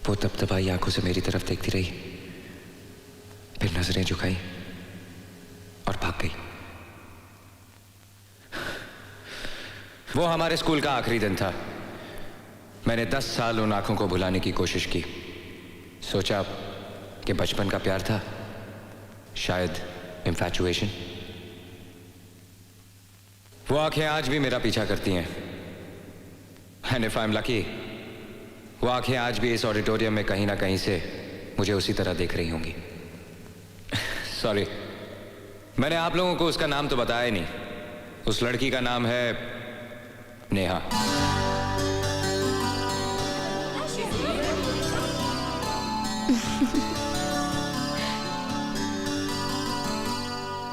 वो तपतपाई आंखों से मेरी तरफ देखती रही, फिर नजरें झुकाई और भाग गई। वो हमारे स्कूल का आखिरी दिन था। मैंने 10 साल उन आंखों को भुलाने की कोशिश की। सोचा कि बचपन का प्यार था, शायद इंफैचुएशन। वो आंखें आज भी मेरा पीछा करती हैं। And if I am lucky, वो आंखें आज भी इस ऑडिटोरियम में कहीं ना कहीं से मुझे उसी तरह देख रही होंगी। सॉरी, मैंने आप लोगों को उसका नाम तो बताया ही नहीं। उस लड़की का नाम है नेहा।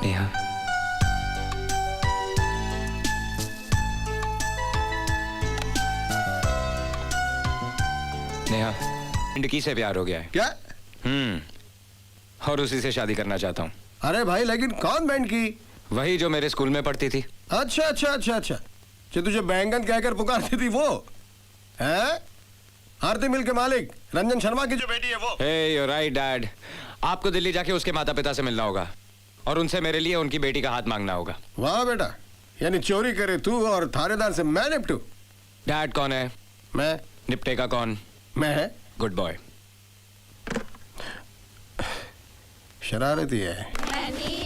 नेहा, नेहा, इंडकी से प्यार हो गया है। क्या? और उसी से शादी करना चाहता हूँ। अरे भाई, लेकिन कौन बैंड की? वही जो मेरे स्कूल में पढ़ती थी। अच्छा अच्छा अच्छा अच्छा, जो तुझे बैंगन कहकर पुकारती थी वो है? आरती मिल के मालिक रंजन शर्मा की जो बेटी है वो। Hey, you're right, Dad. आपको दिल्ली जाके उसके माता पिता से मिलना होगा और उनसे मेरे लिए उनकी बेटी का हाथ मांगना होगा। वाह बेटा, यानी चोरी करे तू और थानेदार से मैं निपटू। डैड कौन है? मैं। निपटेगा कौन? मैं है। Good boy. शरारती है।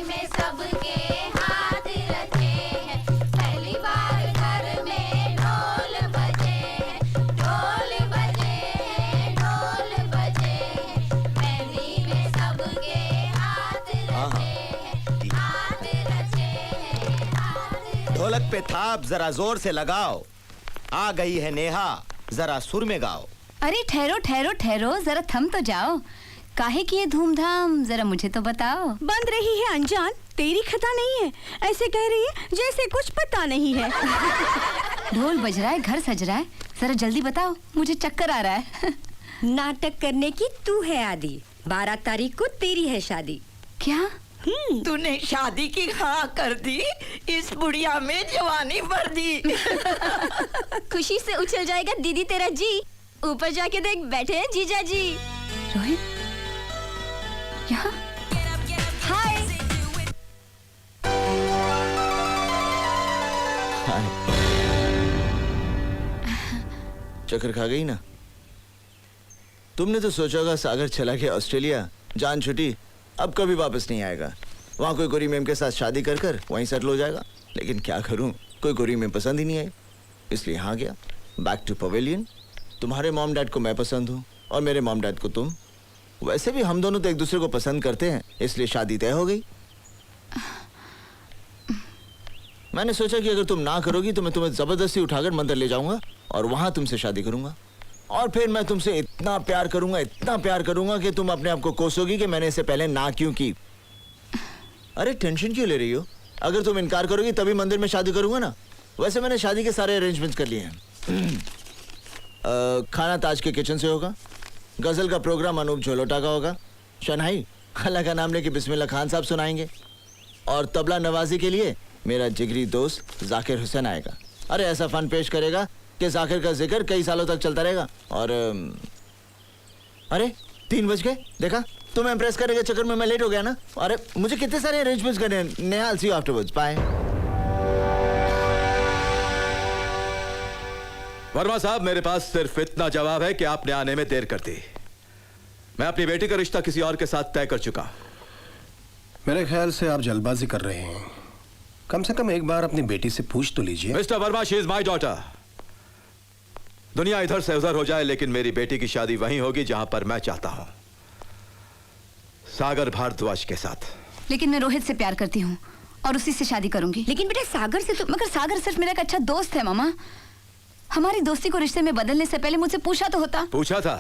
में सबके हाथ रखे हैं, पहली बार घर में ढोल बजे हैं, ढोल बजे हैं, ढोल बजे हैं, मेहंदी में सबके हाथ रखे हैं, हाथ रचे हैं, हाथ। ढोलक पे थाप जरा जोर से लगाओ, आ गई है नेहा, जरा सुर में गाओ। अरे ठहरो ठहरो ठहरो, जरा थम तो जाओ। काहे की ये धूमधाम, जरा मुझे तो बताओ। बंद रही है अनजान, तेरी खता नहीं है। ऐसे कह रही है जैसे कुछ पता नहीं है। ढोल बज रहा है, घर सज रहा है, जरा जल्दी बताओ, मुझे चक्कर आ रहा है। नाटक करने की तू है आदि, 12 तारीख को तेरी है शादी। क्या? तूने शादी की हाँ कर दी, इस बुढ़िया में जवानी भर दी। खुशी से उछल जाएगा दीदी तेरा जी। ऊपर जाके देख, बैठे हैं जीजा जी। रोहित यहाँ? हाय। चक्कर खा गई ना? तुमने तो सोचा होगा सागर चला गया ऑस्ट्रेलिया, जान छुटी, अब कभी वापस नहीं आएगा। वहां कोई गोरी मैम के साथ शादी कर कर वहीं सेटल हो जाएगा। लेकिन क्या करूं, कोई गोरी मैम पसंद ही नहीं आई, इसलिए यहाँ गया, बैक टू पवेलियन। तुम्हारे मॉम डैड को मैं पसंद हूँ और मेरे मॉम डैड को तुम। वैसे भी हम दोनों तो एक दूसरे को पसंद करते हैं, इसलिए शादी तय हो गई। मैंने सोचा कि अगर तुम ना करोगी तो मैं तुम्हें जबरदस्ती उठाकर मंदिर ले जाऊंगा और वहां तुमसे शादी करूंगा, और फिर मैं तुमसे इतना प्यार करूंगा कि तुम अपने आप को कोसोगी कि मैंने इससे पहले ना क्यों की। अरे टेंशन क्यों ले रही हो? अगर तुम इनकार करोगी तभी मंदिर में शादी करूंगा ना। वैसे मैंने शादी के सारे अरेंजमेंट्स कर लिए हैं। खाना ताज के किचन से होगा, गजल का प्रोग्राम अनूप झोलोटा का होगा, शनाई अल्लाह का नाम लेके बिस्मिल्लाह खान साहब सुनाएंगे, और तबला नवाजी के लिए मेरा जिगरी दोस्त जाकिर हुसैन आएगा। अरे ऐसा फन पेश करेगा कि जाकिर का जिक्र कई सालों तक चलता रहेगा। और अरे 3 बज गए, देखा? तुम्हें इम्प्रेस करने के चक्कर में मैं लेट हो गया ना। अरे मुझे कितने सारे अरेंजमेंट्स करने हैं। Neha, I'll see you afterwards. Bye. Verma साहब, मेरे पास सिर्फ इतना जवाब है कि आपने आने में देर कर दी। मैं अपनी बेटी का रिश्ता किसी और के साथ तय कर चुका। मेरे ख्याल से आप जल्दबाजी कर रहे हैं। कम से कम एक बार अपनी बेटी से पूछ तो लीजिए। Mister Verma, she is my daughter. दुनिया इधर से उधर हो जाए, लेकिन मेरी बेटी की शादी वहीं होगी जहां पर मैं चाहता हूं, सागर भारद्वाज के साथ। लेकिन मैं रोहित से प्यार करती हूँ और उसी से शादी करूंगी। लेकिन बेटे सागर से तो, मगर सागर सिर्फ मेरा एक अच्छा दोस्त है मामा। हमारी दोस्ती को रिश्ते में बदलने से पहले मुझसे पूछा तो होता। पूछा था।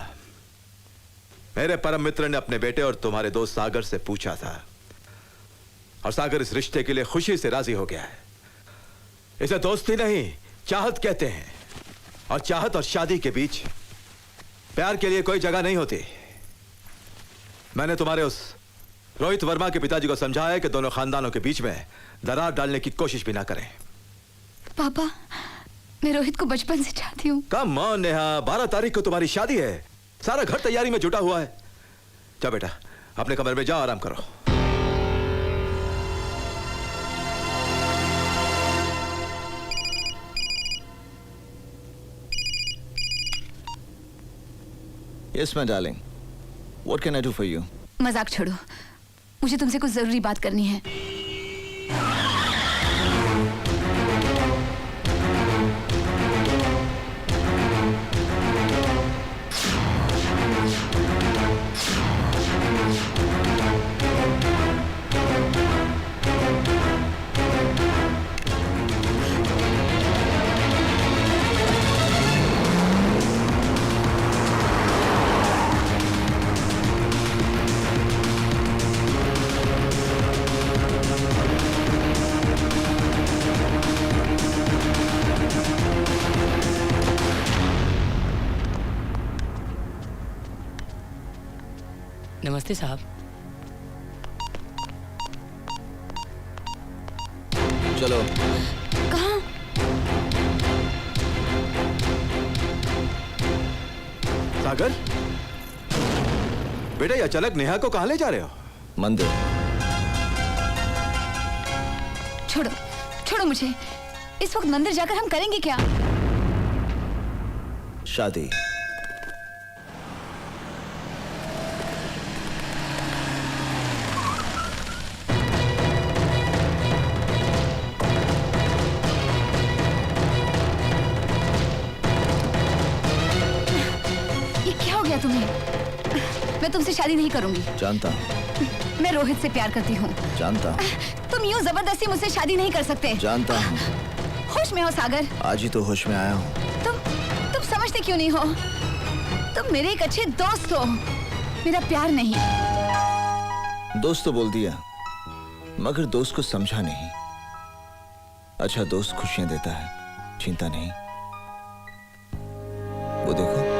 मेरे परम मित्र ने अपने बेटे और तुम्हारे दोस्त सागर से पूछा था, और सागर इस रिश्ते के लिए खुशी से राजी हो गया है। इसे दोस्ती नहीं, चाहत कहते हैं, और चाहत और शादी के बीच प्यार के लिए कोई जगह नहीं होती। मैंने तुम्हारे उस रोहित वर्मा के पिताजी को समझाया है कि दोनों खानदानों के बीच में दरार डालने की कोशिश भी ना करें। पापा, मैं रोहित को बचपन से चाहती हूँ। कम ऑन नेहा, 12 तारीख को तुम्हारी शादी है, सारा घर तैयारी में जुटा हुआ है। जा बेटा, अपने कमरे में जाओ, आराम करो। Yes, my darling. What can I do for you? मजाक छोड़ो, मुझे तुमसे कुछ जरूरी बात करनी है। नमस्ते साहब। चलो। कहाँ? सागर, बेटा ये अचानक नेहा को कहां ले जा रहे हो? मंदिर। छोड़ो, छोड़ो मुझे। इस वक्त मंदिर जाकर हम करेंगे क्या? शादी। मैं तुमसे शादी नहीं करूंगी। जानता हूँ। मैं रोहित से प्यार करती हूँ। जानता हूँ। तुम यूँ जबरदस्ती मुझसे शादी नहीं कर सकते। जानता हूँ। होश में हो सागर? आज ही तो होश में आया हूँ। तुम समझते क्यों नहीं हो? तुम मेरे एक अच्छे दोस्त हो, मेरा प्यार नहीं। दोस्त तो बोल दिया, मगर दोस्त को समझा नहीं। अच्छा दोस्त खुशियां देता है, चिंता नहीं। वो देखो।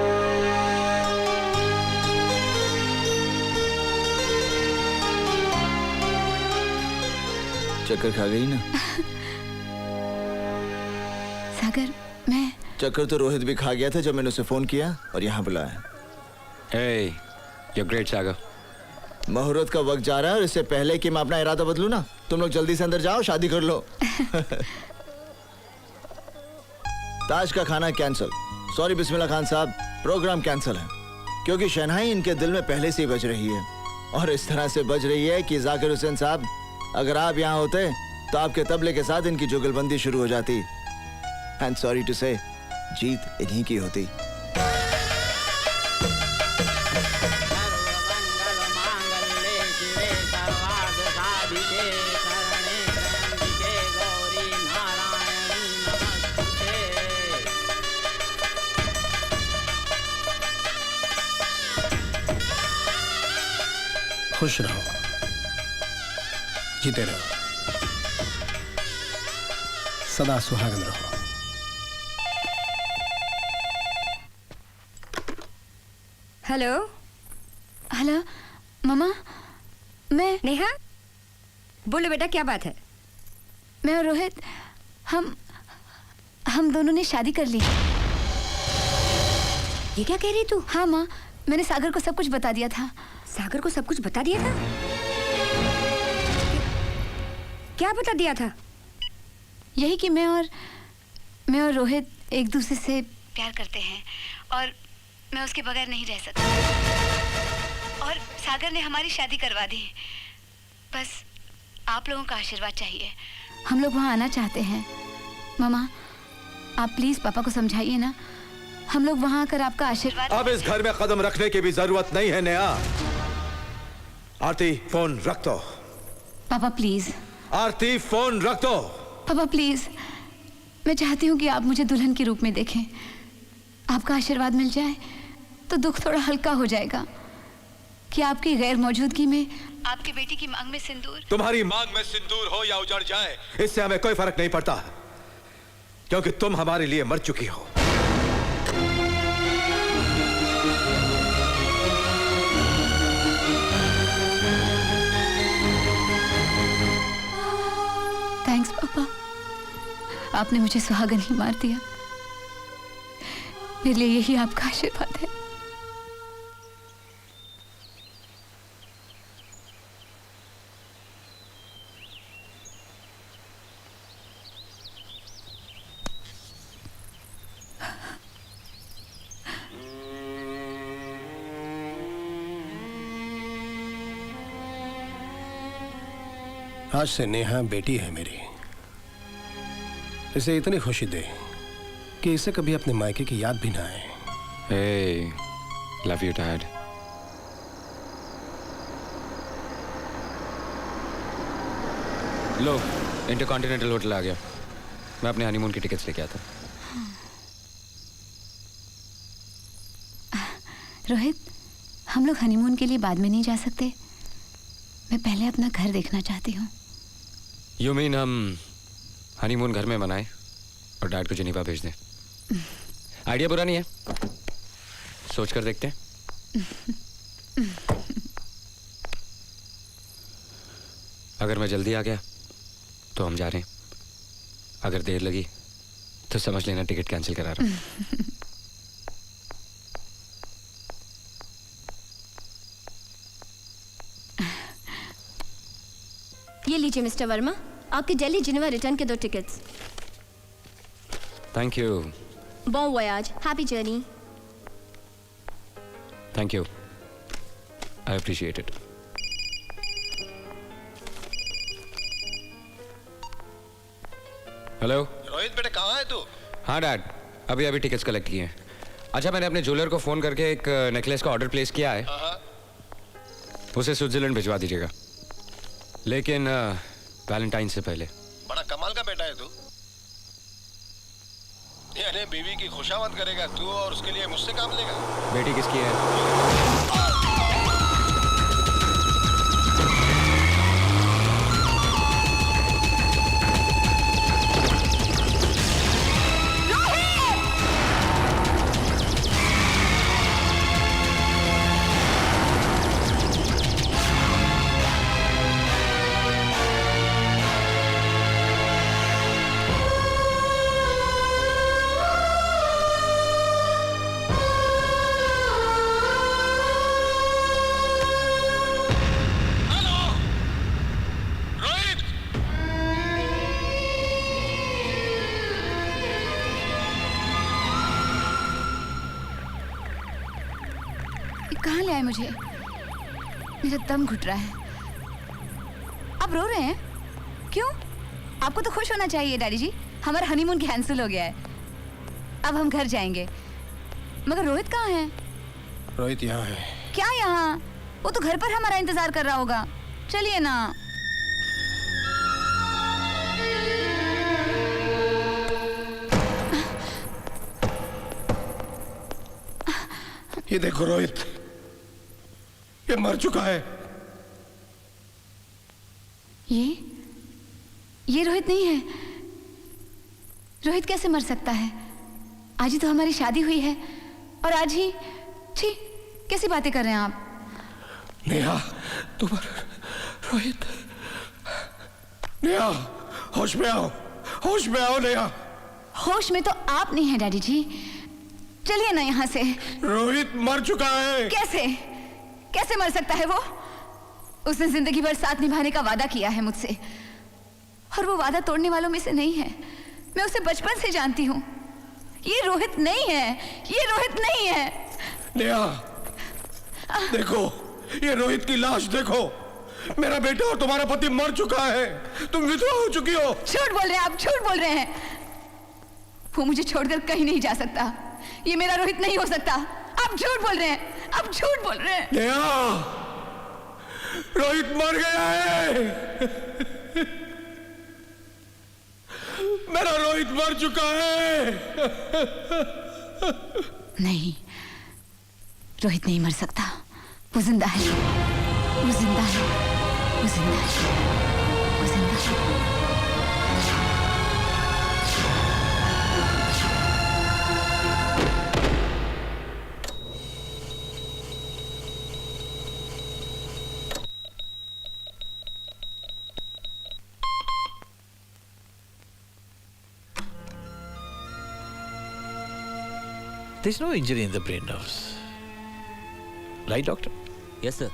चक्कर खा गई ना? सागर, मैं चक्कर तो रोहित भी खा गया था जब मैंने उसे फोन किया और यहाँ बुलाया। Hey, you're great, सागर। मुहूर्त का वक्त जा रहा है और इससे पहले कि मैं अपना इरादा बदलूं ना, तुम लोग जल्दी से अंदर जाओ, शादी कर लो। ताज का खाना कैंसिल। सॉरी बिस्मिल्लाह खान साहब, प्रोग्राम कैंसिल है क्योंकि शहनाई इनके दिल में पहले से ही बज रही है और इस तरह से बज रही है कि जाकिर हुसैन साहब, अगर आप यहाँ होते तो आपके तबले के साथ इनकी जुगलबंदी शुरू हो जाती। एंड सॉरी टू से, जीत इन्हीं की होती। खुश रहो, जीते रहो, सदा सुहागन रहो। हेलो हेलो मामा, मैं नेहा, बोलो बेटा क्या बात है? मैं और रोहित हम दोनों ने शादी कर ली। ये क्या कह रही तू? हाँ माँ, मैंने सागर को सब कुछ बता दिया था। सागर को सब कुछ बता दिया था? क्या बता दिया था? यही कि मैं और रोहित एक दूसरे से प्यार करते हैं और मैं उसके बगैर नहीं रह सकती। और सागर ने हमारी शादी करवा दी। बस आप लोगों का आशीर्वाद चाहिए। हम लोग वहाँ आना चाहते हैं। मामा, आप प्लीज पापा को समझाइए ना। हम लोग वहाँ आकर आपका आशीर्वाद। अब इस घर में कदम रखने की भी जरूरत नहीं है नेहा। आरती, फोन रख दो। पापा प्लीज। आरती, फोन रख दो। पापा प्लीज, मैं चाहती हूँ कि आप मुझे दुल्हन के रूप में देखें। आपका आशीर्वाद मिल जाए तो दुख थोड़ा हल्का हो जाएगा कि आपकी गैर मौजूदगी में आपकी बेटी की मांग में सिंदूर। तुम्हारी मांग में सिंदूर हो या उजड़ जाए, इससे हमें कोई फर्क नहीं पड़ता, क्योंकि तुम हमारे लिए मर चुकी हो। थैंक्स पापा, आपने मुझे सुहागन ही मार दिया। मेरे लिए यही आपका आशीर्वाद है। आज से नेहा बेटी है मेरी। इसे इतनी खुशी दे कि इसे कभी अपने मायके की याद भी ना आए। Hey, love you, Dad. लो, इंटरकॉन्टिनेंटल होटल आ गया। मैं अपने हनीमून की टिकट्स लेके आता। रोहित, हम लोग हनीमून के लिए बाद में नहीं जा सकते? मैं पहले अपना घर देखना चाहती हूँ। You mean हम हनीमून घर में मनाएं और डैड को जेनेवा भेज दें? आइडिया बुरा नहीं है, सोच कर देखते हैं। अगर मैं जल्दी आ गया तो हम जा रहे हैं, अगर देर लगी तो समझ लेना टिकट कैंसिल करा रहा हूं। ये लीजिए मिस्टर वर्मा, आपके दिल्ली जिनेवा रिटर्न के 2 tickets. Thank you. Bon voyage, happy journey. Thank you, I appreciate it. Hello Rohit बेटे, कहाँ है तू? हाँ डैड, अभी टिकट्स कलेक्ट किए हैं। अच्छा, मैंने अपने ज्वेलर को फोन करके एक नेकलेस का ऑर्डर प्लेस किया है। उसे स्विट्जरलैंड भिजवा दीजिएगा, लेकिन वैलेंटाइन से पहले। बड़ा कमाल का बेटा है तू। यानी बीवी की खुशामद करेगा तू और उसके लिए मुझसे काम लेगा? बेटी किसकी है? कहाँ ले आए मुझे? मेरा दम घुट रहा है। आप रो रहे हैं? क्यों? आपको तो खुश होना चाहिए डैडी जी, हमारा हनीमून कैंसिल हो गया है। अब हम घर जाएंगे। मगर रोहित कहाँ है? रोहित यहाँ है। क्या यहाँ? वो तो घर पर हमारा इंतजार कर रहा होगा। चलिए ना। ये देखो रोहित, ये मर चुका है। ये रोहित नहीं है। रोहित कैसे मर सकता है? आज ही तो हमारी शादी हुई है और आज ही। छी, कैसी बातें कर रहे हैं आप? नेहा, तुम रोहित। नेहा, होश में आओ, होश में आओ नेहा। होश में तो आप नहीं हैं डैडी जी। चलिए ना यहाँ से। रोहित मर चुका है। कैसे? कैसे मर सकता है वो? उसने जिंदगी भर साथ निभाने का वादा किया है मुझसे, और वो वादा तोड़ने वालों में से नहीं है। मैं उसे बचपन से जानती हूँ। ये रोहित नहीं है, ये रोहित नहीं है। नेहा, देखो, ये रोहित की लाश देखो। मेरा बेटा और तुम्हारा पति मर चुका है। तुम विधवा हो चुकी हो। झूठ बोल रहे हैं आप, झूठ बोल रहे हैं। वो मुझे छोड़कर कहीं नहीं जा सकता। ये मेरा रोहित नहीं हो सकता। आप झूठ बोल रहे हैं, आप झूठ बोल रहे हैं। नेहा, रोहित मर गया है। मेरा रोहित मर चुका है। नहीं, रोहित नहीं मर सकता। वो जिंदा है, वो जिंदा है, वो जिंदा है, वो जिंदा है। There's no injury in the brain nerves. Right, doctor? Yes, sir.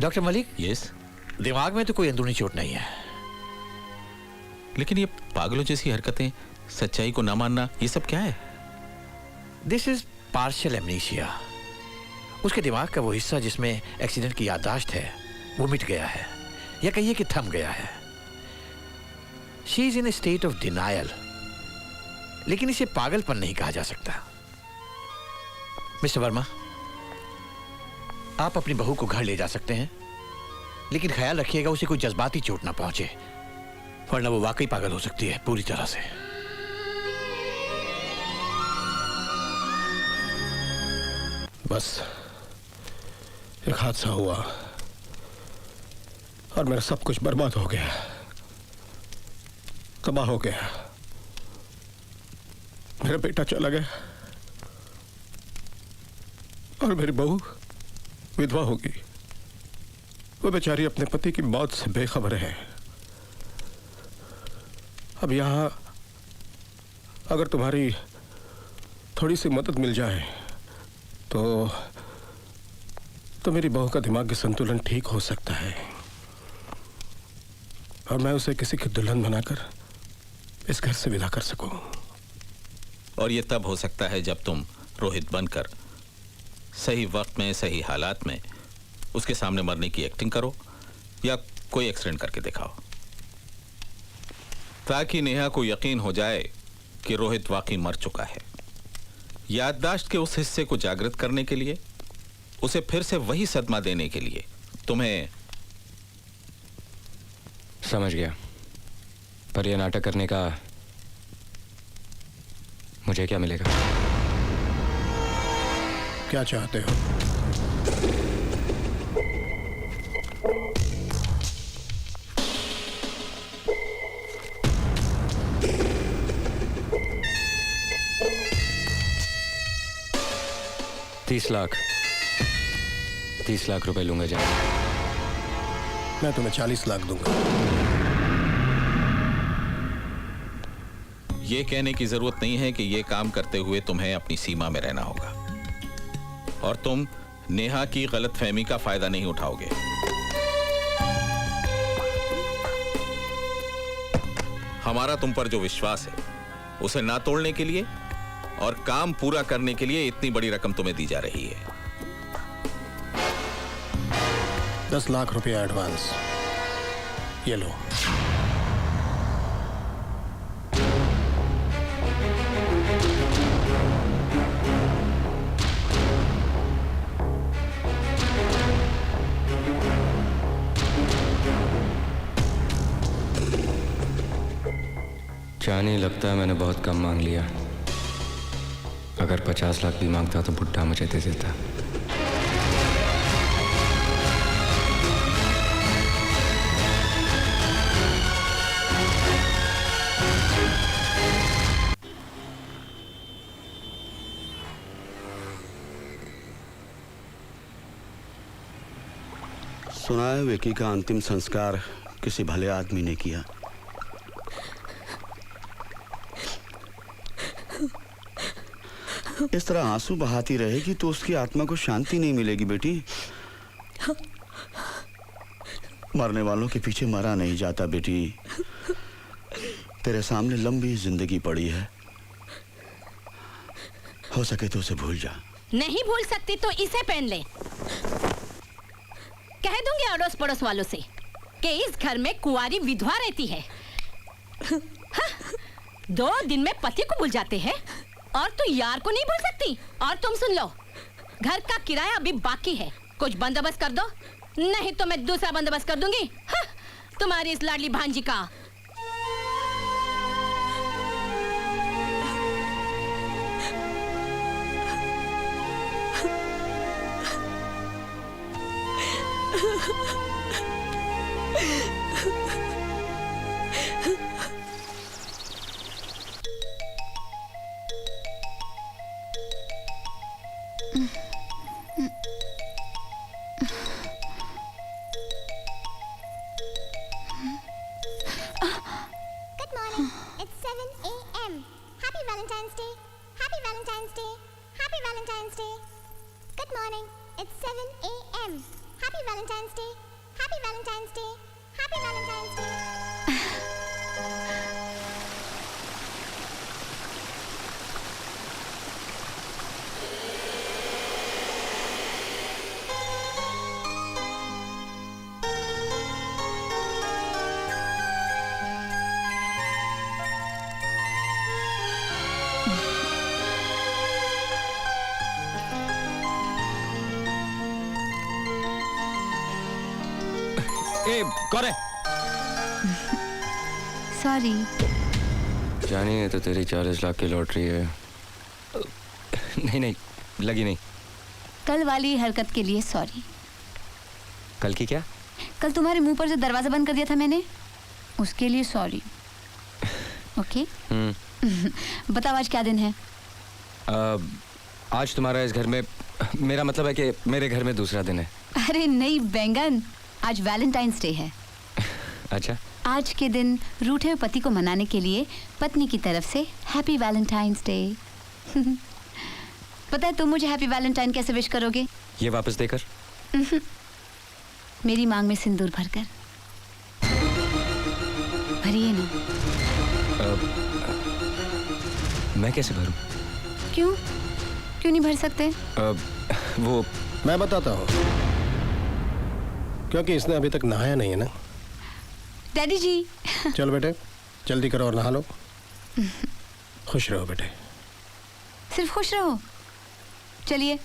Doctor Malik? Yes. दिमाग में तो कोई अंदरूनी चोट नहीं है, लेकिन ये पागलों जैसी हरकतें, सच्चाई को ना मानना, ये सब क्या है? This is partial amnesia. उसके दिमाग का वो हिस्सा जिसमें एक्सीडेंट की याददाश्त है वो मिट गया है, या कहिए कि थम गया है। She is in A state of denial, लेकिन इसे पागलपन नहीं कहा जा सकता। मिस्टर वर्मा, आप अपनी बहू को घर ले जा सकते हैं, लेकिन ख्याल रखिएगा उसे कोई जज्बाती चोट ना पहुंचे, वरना वो वाकई पागल हो सकती है पूरी तरह से। बस एक हादसा हुआ और मेरा सब कुछ बर्बाद हो गया, तबाह हो गया। मेरा बेटा चला गया और मेरी बहू विधवा होगी। वो बेचारी अपने पति की मौत से बेखबर है। अब यहां अगर तुम्हारी थोड़ी सी मदद मिल जाए तो मेरी बहू का दिमागी संतुलन ठीक हो सकता है और मैं उसे किसी की दुल्हन बनाकर इस घर से विदा कर सकूं। और ये तब हो सकता है जब तुम रोहित बनकर सही वक्त में, सही हालात में उसके सामने मरने की एक्टिंग करो या कोई एक्सीडेंट करके दिखाओ, ताकि नेहा को यकीन हो जाए कि रोहित वाकई मर चुका है। याददाश्त के उस हिस्से को जागृत करने के लिए, उसे फिर से वही सदमा देने के लिए तुम्हें। समझ गया, पर यह नाटक करने का मुझे क्या मिलेगा? क्या चाहते हो? $30 लाख रुपए लूंगा जान। मैं तुम्हें 40 लाख दूंगा। यह कहने की जरूरत नहीं है कि यह काम करते हुए तुम्हें अपनी सीमा में रहना होगा और तुम नेहा की गलतफहमी का फायदा नहीं उठाओगे। हमारा तुम पर जो विश्वास है उसे ना तोड़ने के लिए और काम पूरा करने के लिए इतनी बड़ी रकम तुम्हें दी जा रही है। 10 लाख रुपया एडवांस, ये लो। जानी, लगता है मैंने बहुत कम मांग लिया। अगर 50 लाख भी मांगता तो बुड्ढा मुझे दे देता। सुना है विकी का अंतिम संस्कार किसी भले आदमी ने किया। इस तरह आंसू बहाती रहेगी तो उसकी आत्मा को शांति नहीं मिलेगी बेटी। मरने वालों के पीछे मरा नहीं जाता बेटी। तेरे सामने लंबी जिंदगी पड़ी है, हो सके तो उसे भूल जा। नहीं भूल सकती तो इसे पहन ले। कह दूंगी अड़ोस पड़ोस वालों से कि इस घर में कुंवारी विधवा रहती है। 2 दिन में पति को भूल जाते हैं और तू यार को नहीं भूल सकती। और तुम सुन लो, घर का किराया अभी बाकी है, कुछ बंदोबस्त कर दो, नहीं तो मैं दूसरा बंदोबस्त कर दूंगी। तुम्हारी इस लाडली भांजी का। कौन है? सॉरी जानी, ये तो तेरी 40 लाख की लॉटरी है। नहीं नहीं, लगी नहीं। कल वाली हरकत के लिए सॉरी। कल की क्या? कल तुम्हारे मुंह पर जो दरवाजा बंद कर दिया था मैंने, उसके लिए सॉरी। ओके? बताओ आज क्या दिन है? आज तुम्हारा इस घर में, मेरा मतलब है कि मेरे घर में दूसरा दिन है। अरे नहीं बैंगन, आज वैलेंटाइंस डे है। अच्छा। आज के दिन रूठे हुए पति को मनाने के लिए पत्नी की तरफ से हैप्पी वैलेंटाइंस डे। पता है तुम मुझे हैप्पी वैलेंटाइन कैसे विश करोगे? ये वापस देकर? मेरी मांग में सिंदूर भरकर। भरिए ना। मैं कैसे भरूं? क्यों नहीं भर सकते? वो मैं बताता हूँ, क्योंकि इसने अभी तक नहाया नहीं है ना। डैडी जी। चलो बेटे, जल्दी करो और नहा लो। खुश रहो बेटे। सिर्फ खुश रहो? चलिए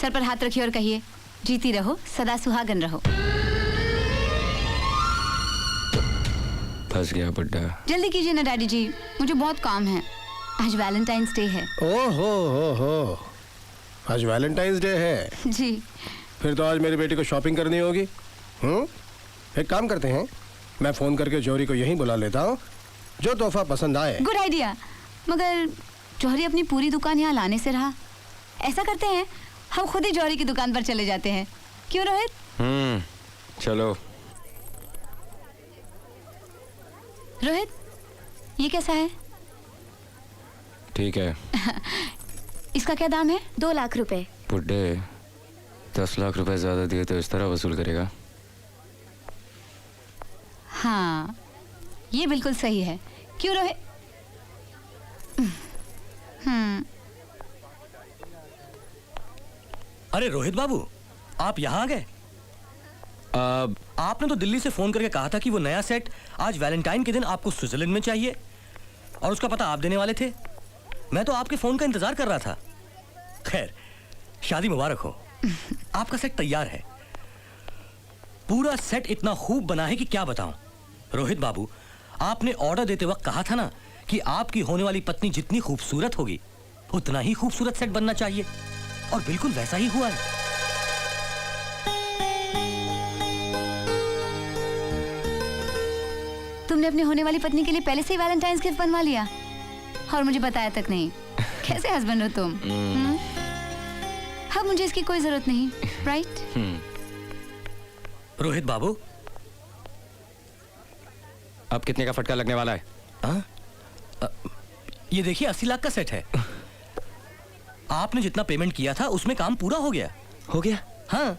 सर पर हाथ रखिए और कहिए, जीती रहो सदा सुहागन रहो। फंस गया बुड्ढा। जल्दी कीजिए ना डैडी जी, मुझे बहुत काम है। आज वैलेंटाइंस डे है। ओहो, आज वैलेंटाइंस डे है जी। फिर तो आज मेरी बेटी को शॉपिंग करनी होगी। एक काम करते हैं, मैं फोन करके जौहरी को यहीं बुला लेता हूँ, जो तोहफा पसंद आए। Good idea. मगर जौहरी अपनी पूरी दुकान यहाँ लाने से रहा। ऐसा करते हैं, हम खुद ही जौहरी की दुकान पर चले जाते हैं। क्यों रोहित? चलो। रोहित, ये कैसा है? ठीक है। इसका क्या दाम है? 2 लाख रुपए। बुड्ढे, 10 लाख रुपए ज्यादा दिए तो इस तरह वसूल करेगा? हाँ, ये बिल्कुल सही है। क्यों रोहित? अरे रोहित बाबू, आप यहाँ आ गए? आपने तो दिल्ली से फोन करके कहा था कि वो नया सेट आज वैलेंटाइन के दिन आपको स्विट्जरलैंड में चाहिए और उसका पता आप देने वाले थे। मैं तो आपके फोन का इंतजार कर रहा था। खैर, शादी मुबारक हो। आपका सेट तैयार है। पूरा सेट इतना खूब बना है कि क्या बताऊं। रोहित बाबू, आपने ऑर्डर देते वक्त कहा था ना कि आपकी होने वाली पत्नी जितनी खूबसूरत होगी उतना ही खूबसूरत सेट बनना चाहिए, और बिल्कुल वैसा ही हुआ है। तुमने अपनी होने वाली पत्नी के लिए पहले से ही वैलेंटाइंस गिफ्ट बनवा लिया और मुझे बताया तक नहीं। कैसे हस्बैंड हो तुम? हाँ, मुझे इसकी कोई जरूरत नहीं, राइट? रोहित बाबू, अब कितने का फटका लगने वाला है? ये देखिए 80 लाख का सेट है। आपने जितना पेमेंट किया था उसमें काम पूरा हो गया। हो गया? हाँ।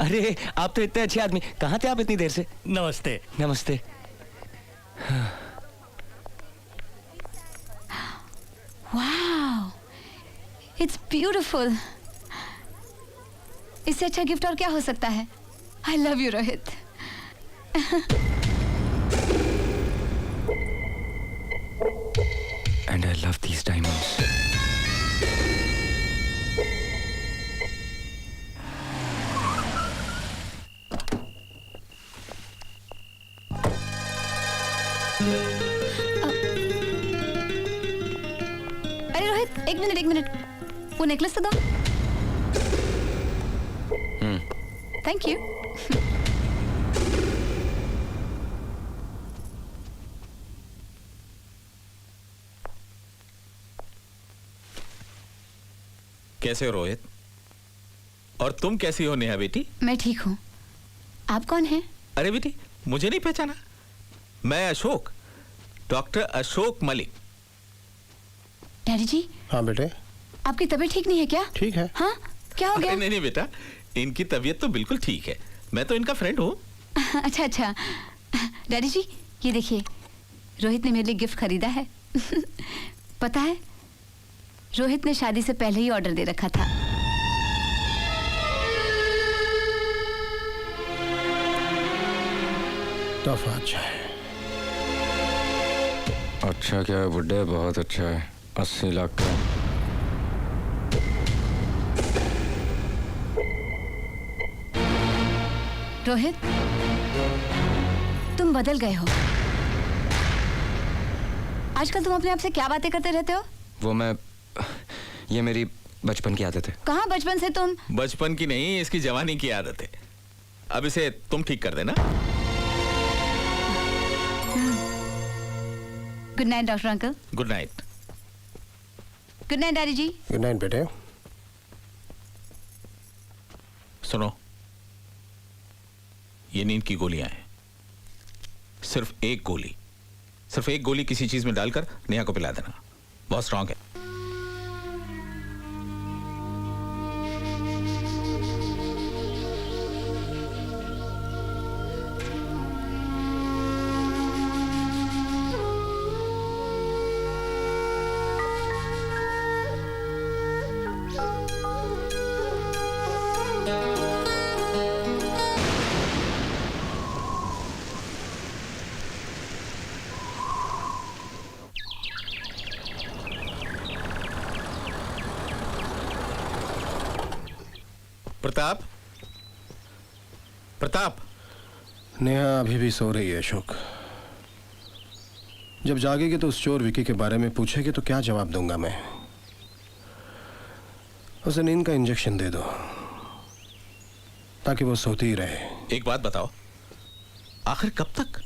अरे आप तो इतने अच्छे आदमी, कहाँ थे आप इतनी देर से? नमस्ते। नमस्ते। Wow, it's beautiful. इससे अच्छा गिफ्ट और क्या हो सकता है? I love you Rohit. And I love these diamonds. अरे रोहित, एक मिनट, वो नेकलेस तो दो। Thank you. कैसे हो रोहित? और तुम कैसी हो नेहा बेटी? मैं ठीक हूँ। आप कौन हैं? अरे बेटी, मुझे नहीं पहचाना? मैं अशोक, डॉक्टर अशोक मलिक। डैडी जी। हाँ बेटे। आपकी तबीयत ठीक नहीं है क्या? ठीक है। हाँ, क्या हो गया? नहीं बेटा, इनकी तबीयत तो बिल्कुल ठीक है। मैं तो इनका फ्रेंड हूँ। अच्छा। डैडी जी, ये देखिए, रोहित ने मेरे लिए गिफ्ट खरीदा है। पता है, रोहित ने शादी से पहले ही ऑर्डर दे रखा था। तोहफा अच्छा है। अच्छा क्या है बुड्ढे, बहुत अच्छा है। 80 लाख का। रोहित, तुम बदल गए हो। आजकल तुम अपने आप से क्या बातें करते रहते हो? वो ये मेरी बचपन की आदत है। कहाँ बचपन से तुम? बचपन की नहीं, इसकी जवानी की आदत है। अब इसे तुम ठीक कर देना। Good night doctor uncle. Good night. Good night daddy ji. Good night बेटे। सुनो, ये नींद की गोलियां हैं। सिर्फ एक गोली किसी चीज में डालकर नेहा को पिला देना। बहुत स्ट्रांग है। प्रताप। नेहा अभी भी सो रही है अशोक। जब जागेगी तो उस चोर विकी के बारे में पूछेगी तो क्या जवाब दूंगा मैं? उसे नींद का इंजेक्शन दे दो ताकि वो सोती ही रहे। एक बात बताओ, आखिर कब तक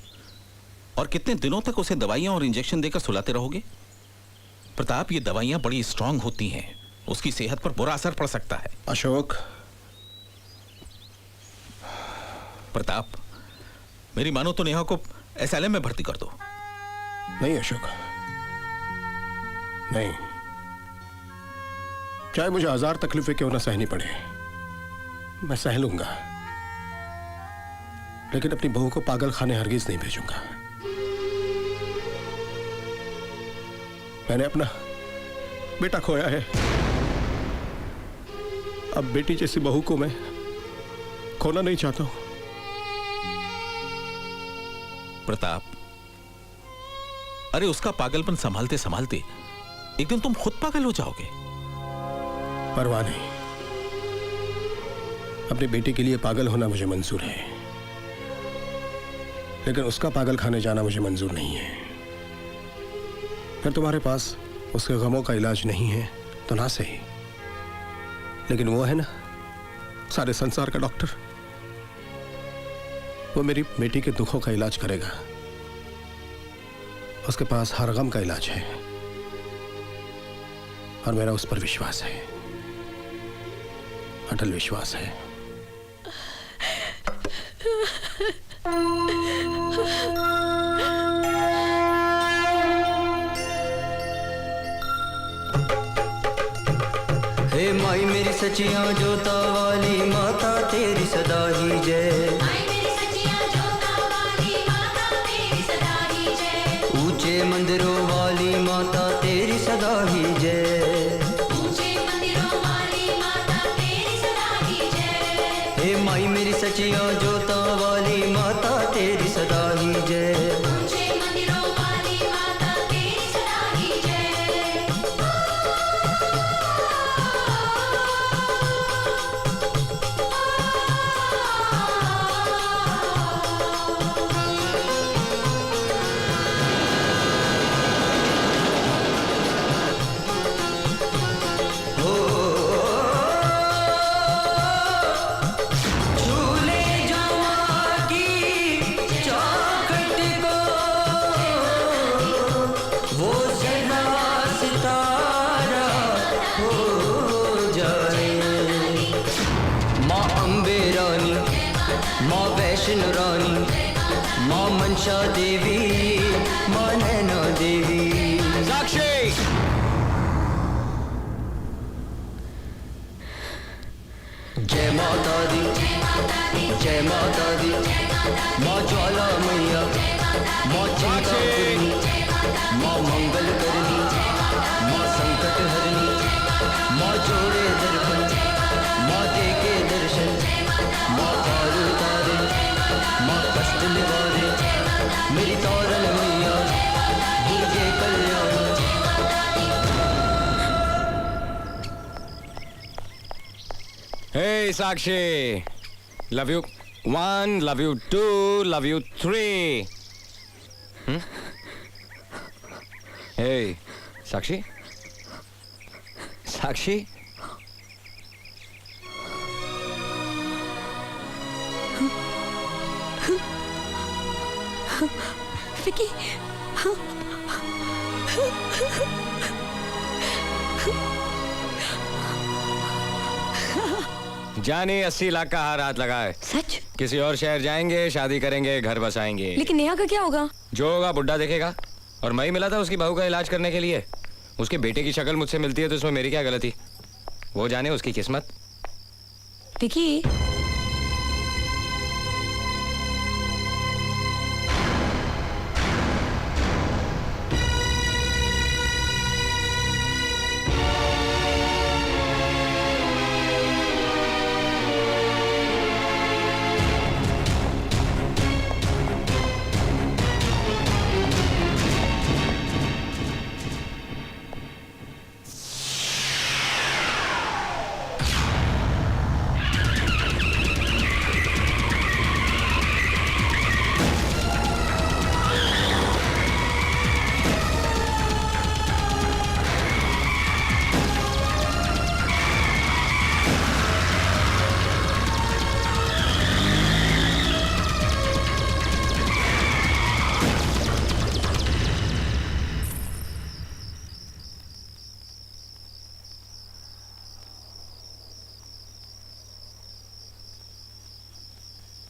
और कितने दिनों तक उसे दवाइयां और इंजेक्शन देकर सुलाते रहोगे? प्रताप, ये दवाइयां बड़ी स्ट्रांग होती हैं, उसकी सेहत पर बुरा असर पड़ सकता है। अशोक। प्रताप, मेरी मानो तो नेहा को एसएलएम में भर्ती कर दो। नहीं अशोक, नहीं। चाहे मुझे 1000 तकलीफें क्यों ना सहनी पड़े, मैं सह लूंगा, लेकिन अपनी बहू को पागल खाने हरगिज नहीं भेजूंगा। मैंने अपना बेटा खोया है, अब बेटी जैसी बहू को मैं खोना नहीं चाहता हूं। प्रताप, अरे उसका पागलपन संभालते संभालते एक दिन तुम खुद पागल हो जाओगे। परवाह नहीं, अपनी बेटी के लिए पागल होना मुझे मंजूर है, लेकिन उसका पागल खाने जाना मुझे मंजूर नहीं है। फिर तुम्हारे पास उसके गमों का इलाज नहीं है तो ना सही, लेकिन वो है ना सारे संसार का डॉक्टर, वो मेरी बेटी के दुखों का इलाज करेगा। उसके पास हर गम का इलाज है और मेरा उस पर विश्वास है, अटल विश्वास है। हे माई मेरी सचियां जोता वाली माता तेरी सदा ही जय। ऊंचे मंदिरों वाली माता तेरी सदा ही जय। हे माई मेरी सचियां जोता वाली माता तेरी सदा ही जय। वैष्णो रानी, माँ मनसा देवी, माँ नैना देवी। साक्षी! जय माता दी, जय माता दी, माँ ज्वाला मैया, माँ चिंता करनी, माँ मंगल करनी, माँ संकट हरनी, माँ जोड़े दर्पण, माँ दे के दर्शन, माँ पार उतारे, माँ कष्ट निवारे, मेरी तारन मैया, दुर्गे कल्याण। Hey Sakshi, love you 1, love you 2, love you 3. Hey Sakshi, Sakshi. Vicky, जानी 80 लाख का हार हाथ लगा है। सच? किसी और शहर जाएंगे, शादी करेंगे, घर बसाएंगे। लेकिन नेहा का क्या होगा? जो होगा बुड्ढा देखेगा। और मैं ही मिला था उसकी बहू का इलाज करने के लिए। उसके बेटे की शक्ल मुझसे मिलती है तो इसमें मेरी क्या गलती? वो जाने उसकी किस्मत। विकी,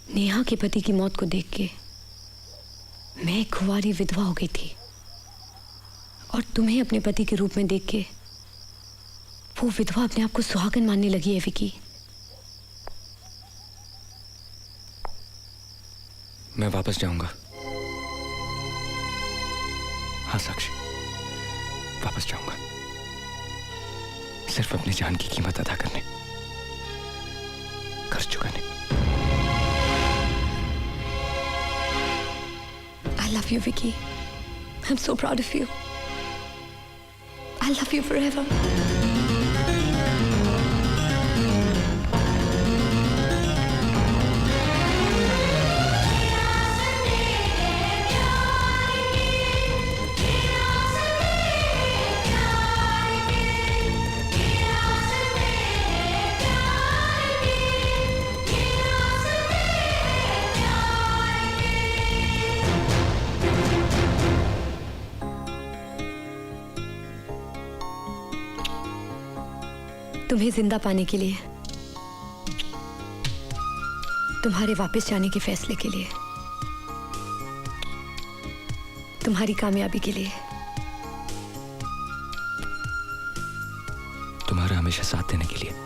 नेहा के पति की मौत को देख के मैं एक कुंवारी विधवा हो गई थी, और तुम्हें अपने पति के रूप में देख के वो विधवा अपने आप को सुहागन मानने लगी है विकी। मैं वापस जाऊंगा। हाँ साक्षी, वापस जाऊंगा, सिर्फ अपनी जान की कीमत अदा करने। कर चुका नहीं। I love you, Vicky. I'm so proud of you. I love you forever. तुम्हें जिंदा पाने के लिए, तुम्हारे वापस जाने के फैसले के लिए, तुम्हारी कामयाबी के लिए, तुम्हारा हमेशा साथ देने के लिए।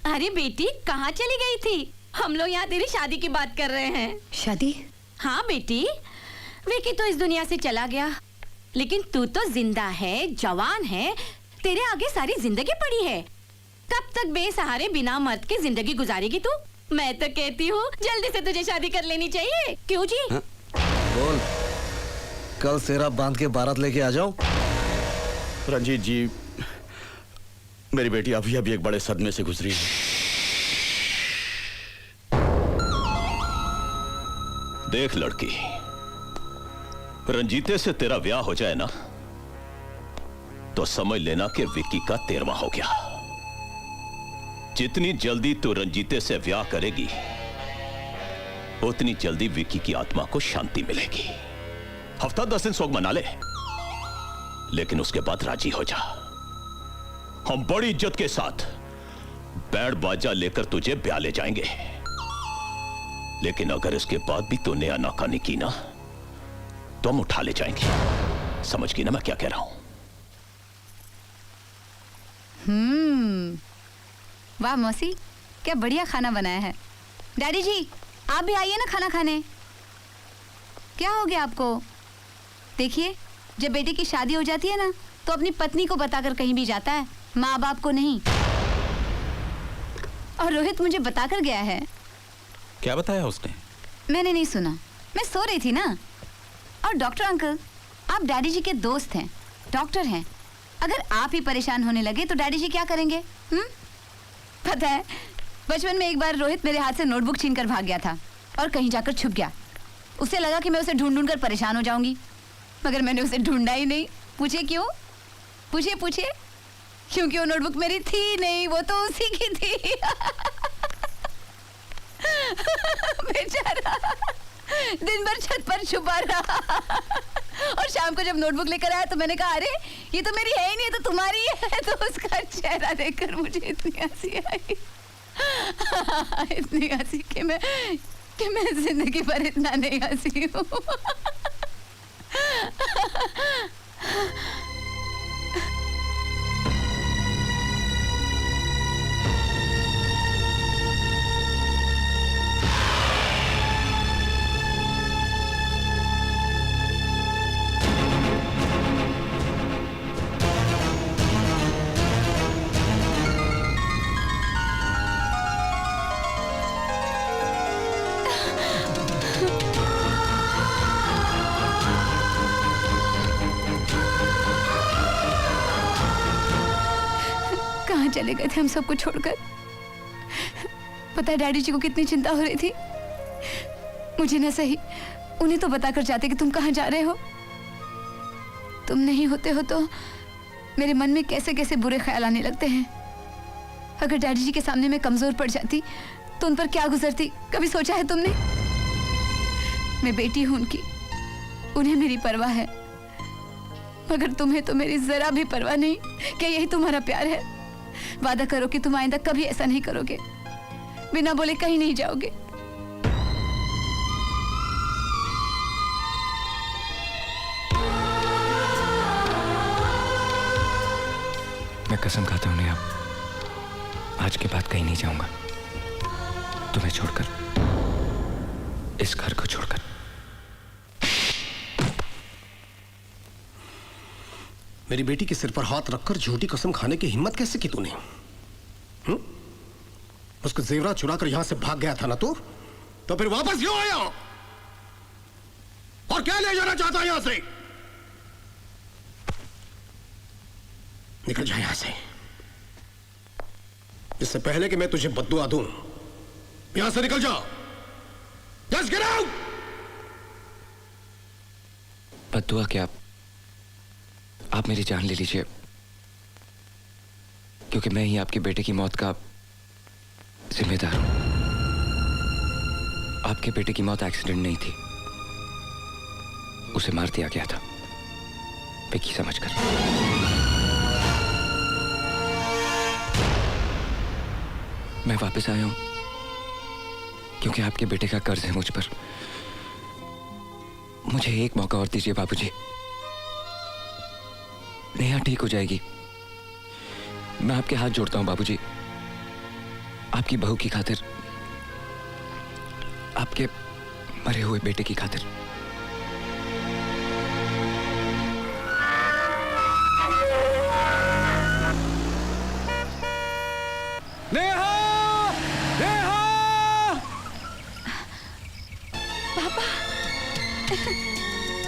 अरे बेटी, कहाँ चली गई थी? हम लोग यहाँ तेरी शादी की बात कर रहे हैं। शादी? हाँ बेटी, विकी तो इस दुनिया से चला गया, लेकिन तू तो जिंदा है, जवान है, तेरे आगे सारी जिंदगी पड़ी है। कब तक बेसहारे बिना मर्द के जिंदगी गुजारेगी तू? मैं तो कहती हूँ जल्दी से तुझे शादी कर लेनी चाहिए। क्यों जी? बोल, कल सेरा बांध के बारात लेके आ जाऊं? रंजीत जी, मेरी बेटी अभी अभी एक बड़े सदमे से गुजरी है। देख लड़की, रंजीते से तेरा ब्याह हो जाए ना तो समझ लेना कि विक्की का 13वां हो गया। जितनी जल्दी तू रंजीते से ब्याह करेगी उतनी जल्दी विक्की की आत्मा को शांति मिलेगी। हफ्ता 10 दिन शोक मना ले, लेकिन उसके बाद राजी हो जा। हम बड़ी इज्जत के साथ बैंड बाजा लेकर तुझे ब्याह ले जाएंगे, लेकिन अगर इसके बाद भी तूने आनाकानी की ना तो हम उठा ले जाएंगे। समझ गई ना मैं क्या कह रहा हूं? वाह मौसी, क्या बढ़िया खाना बनाया है। डैडी जी, आप भी आइए ना खाना खाने। क्या हो गया आपको? देखिए, जब बेटे की शादी हो जाती है ना तो अपनी पत्नी को बताकर कहीं भी जाता है, माँ बाप को नहीं। और रोहित मुझे बताकर गया है। क्या बताया उसने? मैंने नहीं सुना, मैं सो रही थी ना। और डॉक्टर अंकल, आप डैडी जी के दोस्त हैं, डॉक्टर हैं। अगर आप ही परेशान होने लगे तो डैडी जी क्या करेंगे? पता है, बचपन में एक बार रोहित मेरे हाथ से नोटबुक छीन कर भाग गया था और कहीं जाकर छुप गया। उसे लगा कि मैं उसे ढूंढ ढूंढ कर परेशान हो जाऊंगी, मगर मैंने उसे ढूंढा ही नहीं। पूछे क्यों? पूछे क्योंकि वो नोटबुक मेरी थी नहीं, वो तो उसी की थी। बेचारा दिन भर छत पर छुपा रहा और शाम को जब नोटबुक लेकर आया तो मैंने कहा, अरे ये तो मेरी है ही नहीं, ये तो तुम्हारी है। तो उसका चेहरा देखकर मुझे इतनी हंसी आई, इतनी हंसी कि मैं जिंदगी भर इतना नहीं हंसी हूँ। कहाँ चले गए थे हम सबको छोड़कर? पता है डैडी जी को कितनी चिंता हो रही थी। मुझे ना सही, उन्हें तो बताकर जाते कि तुम कहाँ जा रहे हो। तुम नहीं होते हो तो मेरे मन में कैसे कैसे बुरे ख्याल आने लगते हैं। अगर डैडी जी के सामने मैं कमजोर पड़ जाती तो उन पर क्या गुजरती, कभी सोचा है तुमने? मैं बेटी हूं उनकी, उन्हें मेरी परवाह है, मगर तुम्हें तो मेरी जरा भी परवाह नहीं। क्या यही तुम्हारा प्यार है? वादा करो कि तुम आइंदा कभी ऐसा नहीं करोगे, बिना बोले कहीं नहीं जाओगे। मैं कसम खाता हूं नेहा, आज के बाद कहीं नहीं जाऊंगा, तुम्हें छोड़कर, इस घर को छोड़कर। मेरी बेटी के सिर पर हाथ रखकर झूठी कसम खाने की हिम्मत कैसे की तूने? उसको जेवरात चुरा कर यहां से भाग गया था ना तू, तो फिर वापस क्यों आया? और क्या ले जाना चाहता है यहां से? निकल जा यहां से, इससे पहले कि मैं तुझे बद्दुआ दूं। यहां से निकल जा। Just get out. बद्दुआ क्या? आप मेरी जान ले लीजिए, क्योंकि मैं ही आपके बेटे की मौत का जिम्मेदार हूं। आपके बेटे की मौत एक्सीडेंट नहीं थी, उसे मार दिया गया था विक्की समझकर। मैं वापस आया हूं क्योंकि आपके बेटे का कर्ज है मुझ पर। मुझे एक मौका और दीजिए बाबूजी। नेहा ठीक हो जाएगी, मैं आपके हाथ जोड़ता हूं बाबूजी, आपकी बहू की खातिर, आपके मरे हुए बेटे की खातिर। नेहा! नेहा! पापा!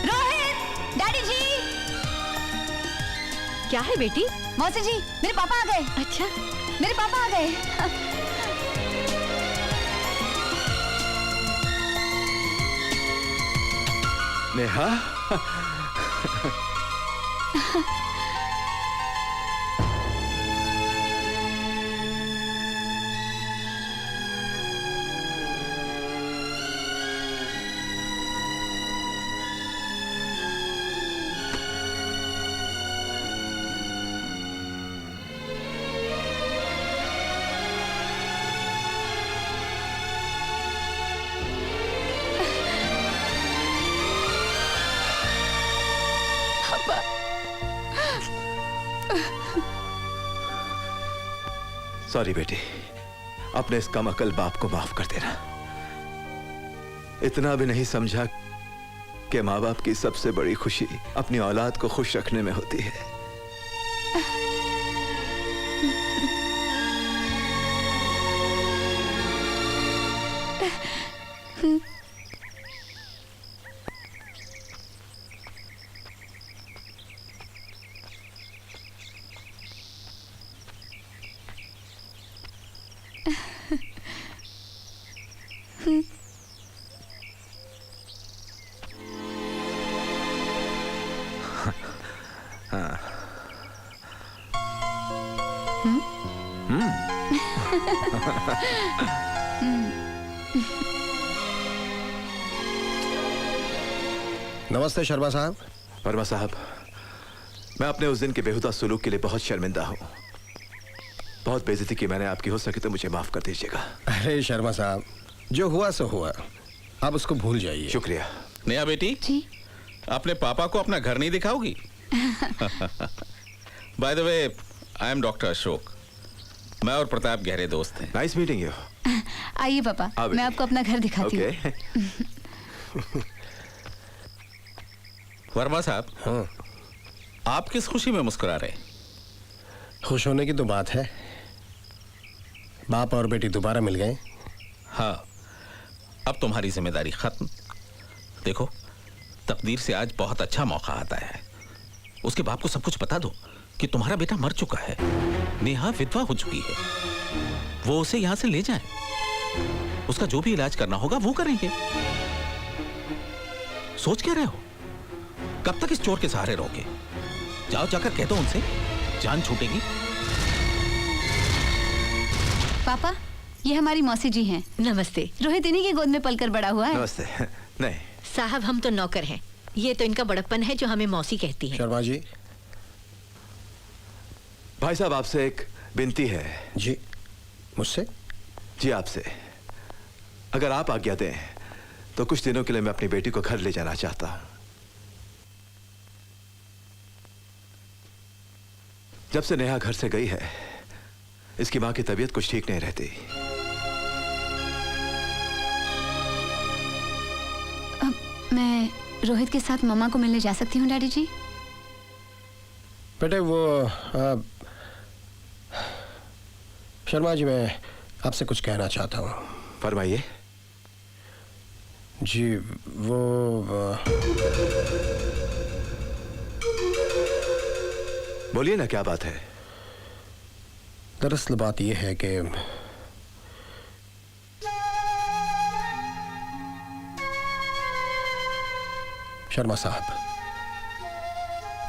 रोहित! डैडी जी! क्या है बेटी? मौसी जी, मेरे पापा आ गए। अच्छा, मेरे पापा आ गए। नेहा, सॉरी बेटी, अपने इस कम अकल बाप को माफ कर देना। इतना भी नहीं समझा कि माँ बाप की सबसे बड़ी खुशी अपनी औलाद को खुश रखने में होती है। नमस्ते शर्मा साहब। वर्मा साहब, मैं अपने उस दिन के बेहुदा सुलूक के लिए बहुत शर्मिंदा हूं। बहुत बेइज्जती की मैंने आपकी, हो सके तो मुझे माफ कर दीजिएगा। अरे शर्मा साहब, जो हुआ सो हुआ, आप उसको भूल जाइए। शुक्रिया। नेहा बेटी जी, अपने पापा को अपना घर नहीं दिखाओगी? By the way, I am doctor Ashok. मैं और प्रताप गहरे दोस्त हैं। Nice meeting you. आइए पापा, मैं आपको अपना घर दिखाती हूँ। वर्मा साहब, हाँ। आप किस खुशी में मुस्कुरा रहे? खुश होने की तो बात है, बाप और बेटी दोबारा मिल गए। हाँ, अब तुम्हारी जिम्मेदारी खत्म। देखो, तकदीर से आज बहुत अच्छा मौका आता है। उसके बाप को सब कुछ बता दो कि तुम्हारा बेटा मर चुका है, नेहा विधवा हो चुकी है। वो उसे यहां से ले जाए, उसका जो भी इलाज करना होगा वो करेंगे। सोच क्या रहे हो? कब तक इस चोर के सहारे रहोगे? जाओ, जाकर कह दो उनसे, जान छूटेगी। पापा, ये हमारी मौसी जी हैं। नमस्ते। रोहित इन्हीं की गोद में पलकर बड़ा हुआ है। नमस्ते। नहीं, साहब हम तो नौकर हैं, ये तो इनका बड़प्पन है जो हमें मौसी कहती है। शर्मा जी। भाई साहब आपसे एक विनती है। जी मुझसे? जी आपसे। अगर आप आज्ञा दें तो कुछ दिनों के लिए मैं अपनी बेटी को घर ले जाना चाहता हूं। जब से नेहा घर से गई है इसकी मां की तबीयत कुछ ठीक नहीं रहती। मैं रोहित के साथ मम्मा को मिलने जा सकती हूँ डैडी जी? बेटे वो शर्मा जी मैं आपसे कुछ कहना चाहता हूँ। फरमाइए। जी वो बोलिए ना क्या बात है। दरअसल बात यह है कि शर्मा साहब,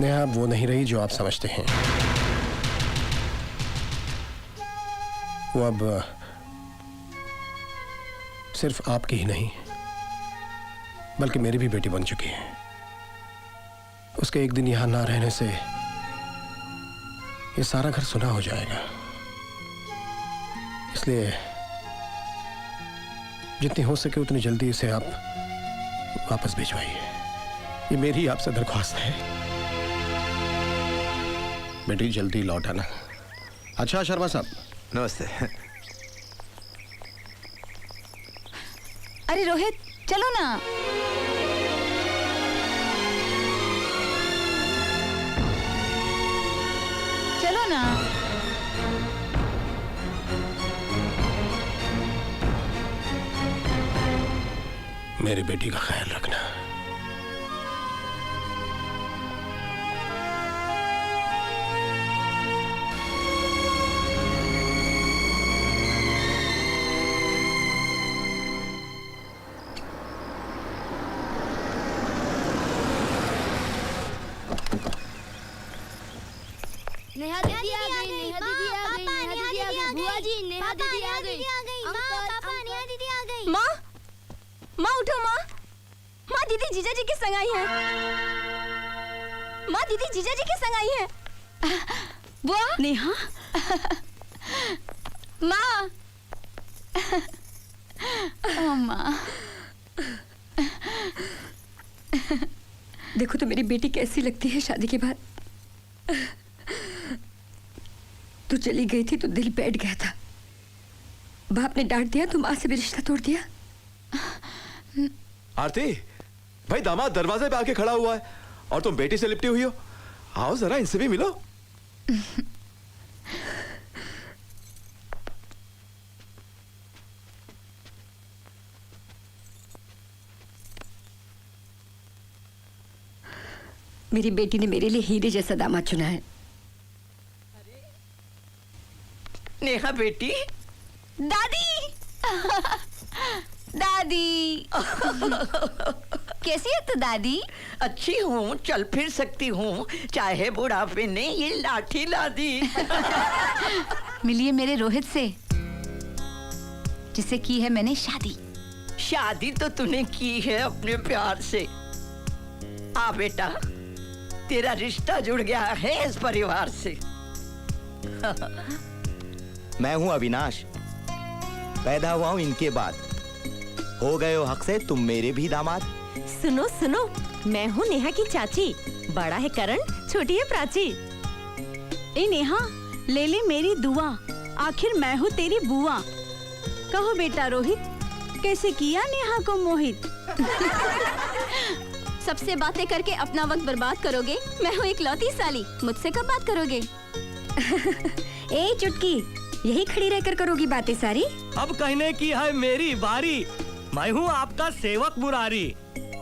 नेहा वो नहीं रही जो आप समझते हैं। वो अब सिर्फ आपकी ही नहीं बल्कि मेरी भी बेटी बन चुकी है। उसके एक दिन यहां ना रहने से ये सारा घर सुना हो जाएगा। इसलिए जितनी हो सके उतनी जल्दी इसे आप वापस भिजवाइए। ये मेरी आपसे दरख्वास्त है। बेटी जल्दी लौट आना। अच्छा शर्मा साहब। नमस्ते। अरे रोहित चलो ना। चलो ना। मेरी बेटी का ख्याल रखना। नेहा दीदी आ गई, नेहा दीदी आ गई, नेहा दीदी आ गई, बुआ जी नेहा दीदी आ गई, पापा नेहा दीदी आ गई। माँ, माँ उठो माँ। माँ दीदी जीजा जी के संग आई है। माँ दीदी जीजा जी के संग आई है। बुआ नेहा। माँ। ओ माँ। देखो तो मेरी बेटी कैसी लगती है शादी के बाद। तू चली गई थी तो दिल बैठ गया था। बाप ने डांट दिया तो माँ से भी रिश्ता तोड़ दिया। आरती, भाई दामाद दरवाजे पे आके खड़ा हुआ है और तुम बेटी से लिपटी हुई हो। आओ जरा इनसे भी मिलो। मेरी बेटी ने मेरे लिए हीरे जैसा दामाद चुना है। नेहा बेटी। दादी। दादी। कैसी है तू दादी? अच्छी हूँ, चल फिर सकती हूँ, चाहे बुढ़ापे ने ये लाठी ला दी। मिलिए मेरे रोहित से जिससे की है मैंने शादी। शादी तो तूने की है अपने प्यार से। आ बेटा, तेरा रिश्ता जुड़ गया है इस परिवार से। मैं हूं अविनाश, पैदा हुआ हूं इनके बाद। हो गए हो हक से तुम मेरे भी दामाद। सुनो सुनो, मैं हूँ नेहा की चाची। बड़ा है करण, छोटी है प्राची। ए नेहा, ले ले मेरी दुआ, आखिर मैं हूँ तेरी बुआ। कहो बेटा रोहित, कैसे किया नेहा को मोहित? सबसे बातें करके अपना वक्त बर्बाद करोगे? मैं हूँ एक लौती साली, मुझसे कब बात करोगे? ए चुटकी, यही खड़ी रहकर करोगी बातें सारी? अब कहने की है मेरी बारी। मैं हूँ आपका सेवक मुरारी।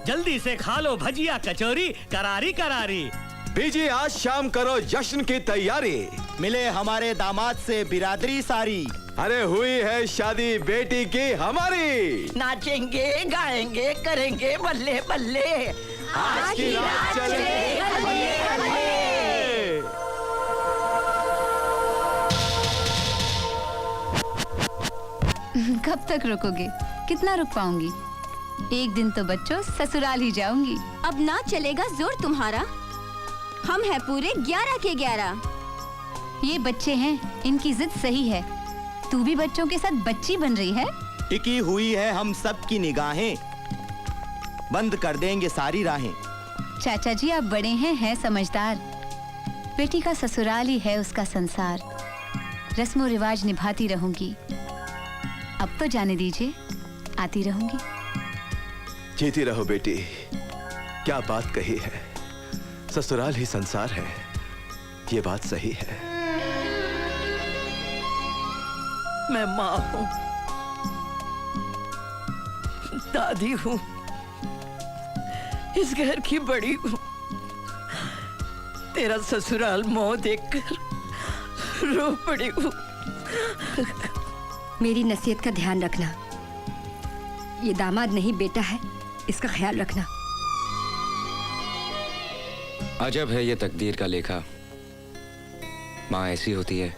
जल्दी से खा लो भजिया कचौरी, करारी करारी। बीजी आज शाम करो जश्न की तैयारी। मिले हमारे दामाद से बिरादरी सारी। अरे हुई है शादी बेटी की हमारी। नाचेंगे गाएंगे करेंगे बल्ले बल्ले। आज की रात चले हल्ले हल्ले। कब तक रुकोगे? कितना रुक पाऊंगी? एक दिन तो बच्चों ससुराल ही जाऊंगी। अब ना चलेगा जोर तुम्हारा। हम हैं पूरे 11 के 11। ये बच्चे हैं, इनकी जिद सही है। तू भी बच्चों के साथ बच्ची बन रही है। टिकी हुई है हम सब की निगाहें, बंद कर देंगे सारी राहें। चाचा जी आप बड़े हैं समझदार। बेटी का ससुराल ही है उसका संसार। रस्मों रिवाज निभाती रहूंगी। अब तो जाने दीजिए, आती रहूंगी। जीती रहो बेटी, क्या बात कही है। ससुराल ही संसार है, ये बात सही है। मैं माँ हूँ, दादी हूँ, इस घर की बड़ी हूँ। तेरा ससुराल मोह देखकर रो पड़ी हूँ। मेरी नसीहत का ध्यान रखना। ये दामाद नहीं बेटा है, इसका ख्याल रखना। अजब है ये तकदीर का लेखा। माँ ऐसी होती है,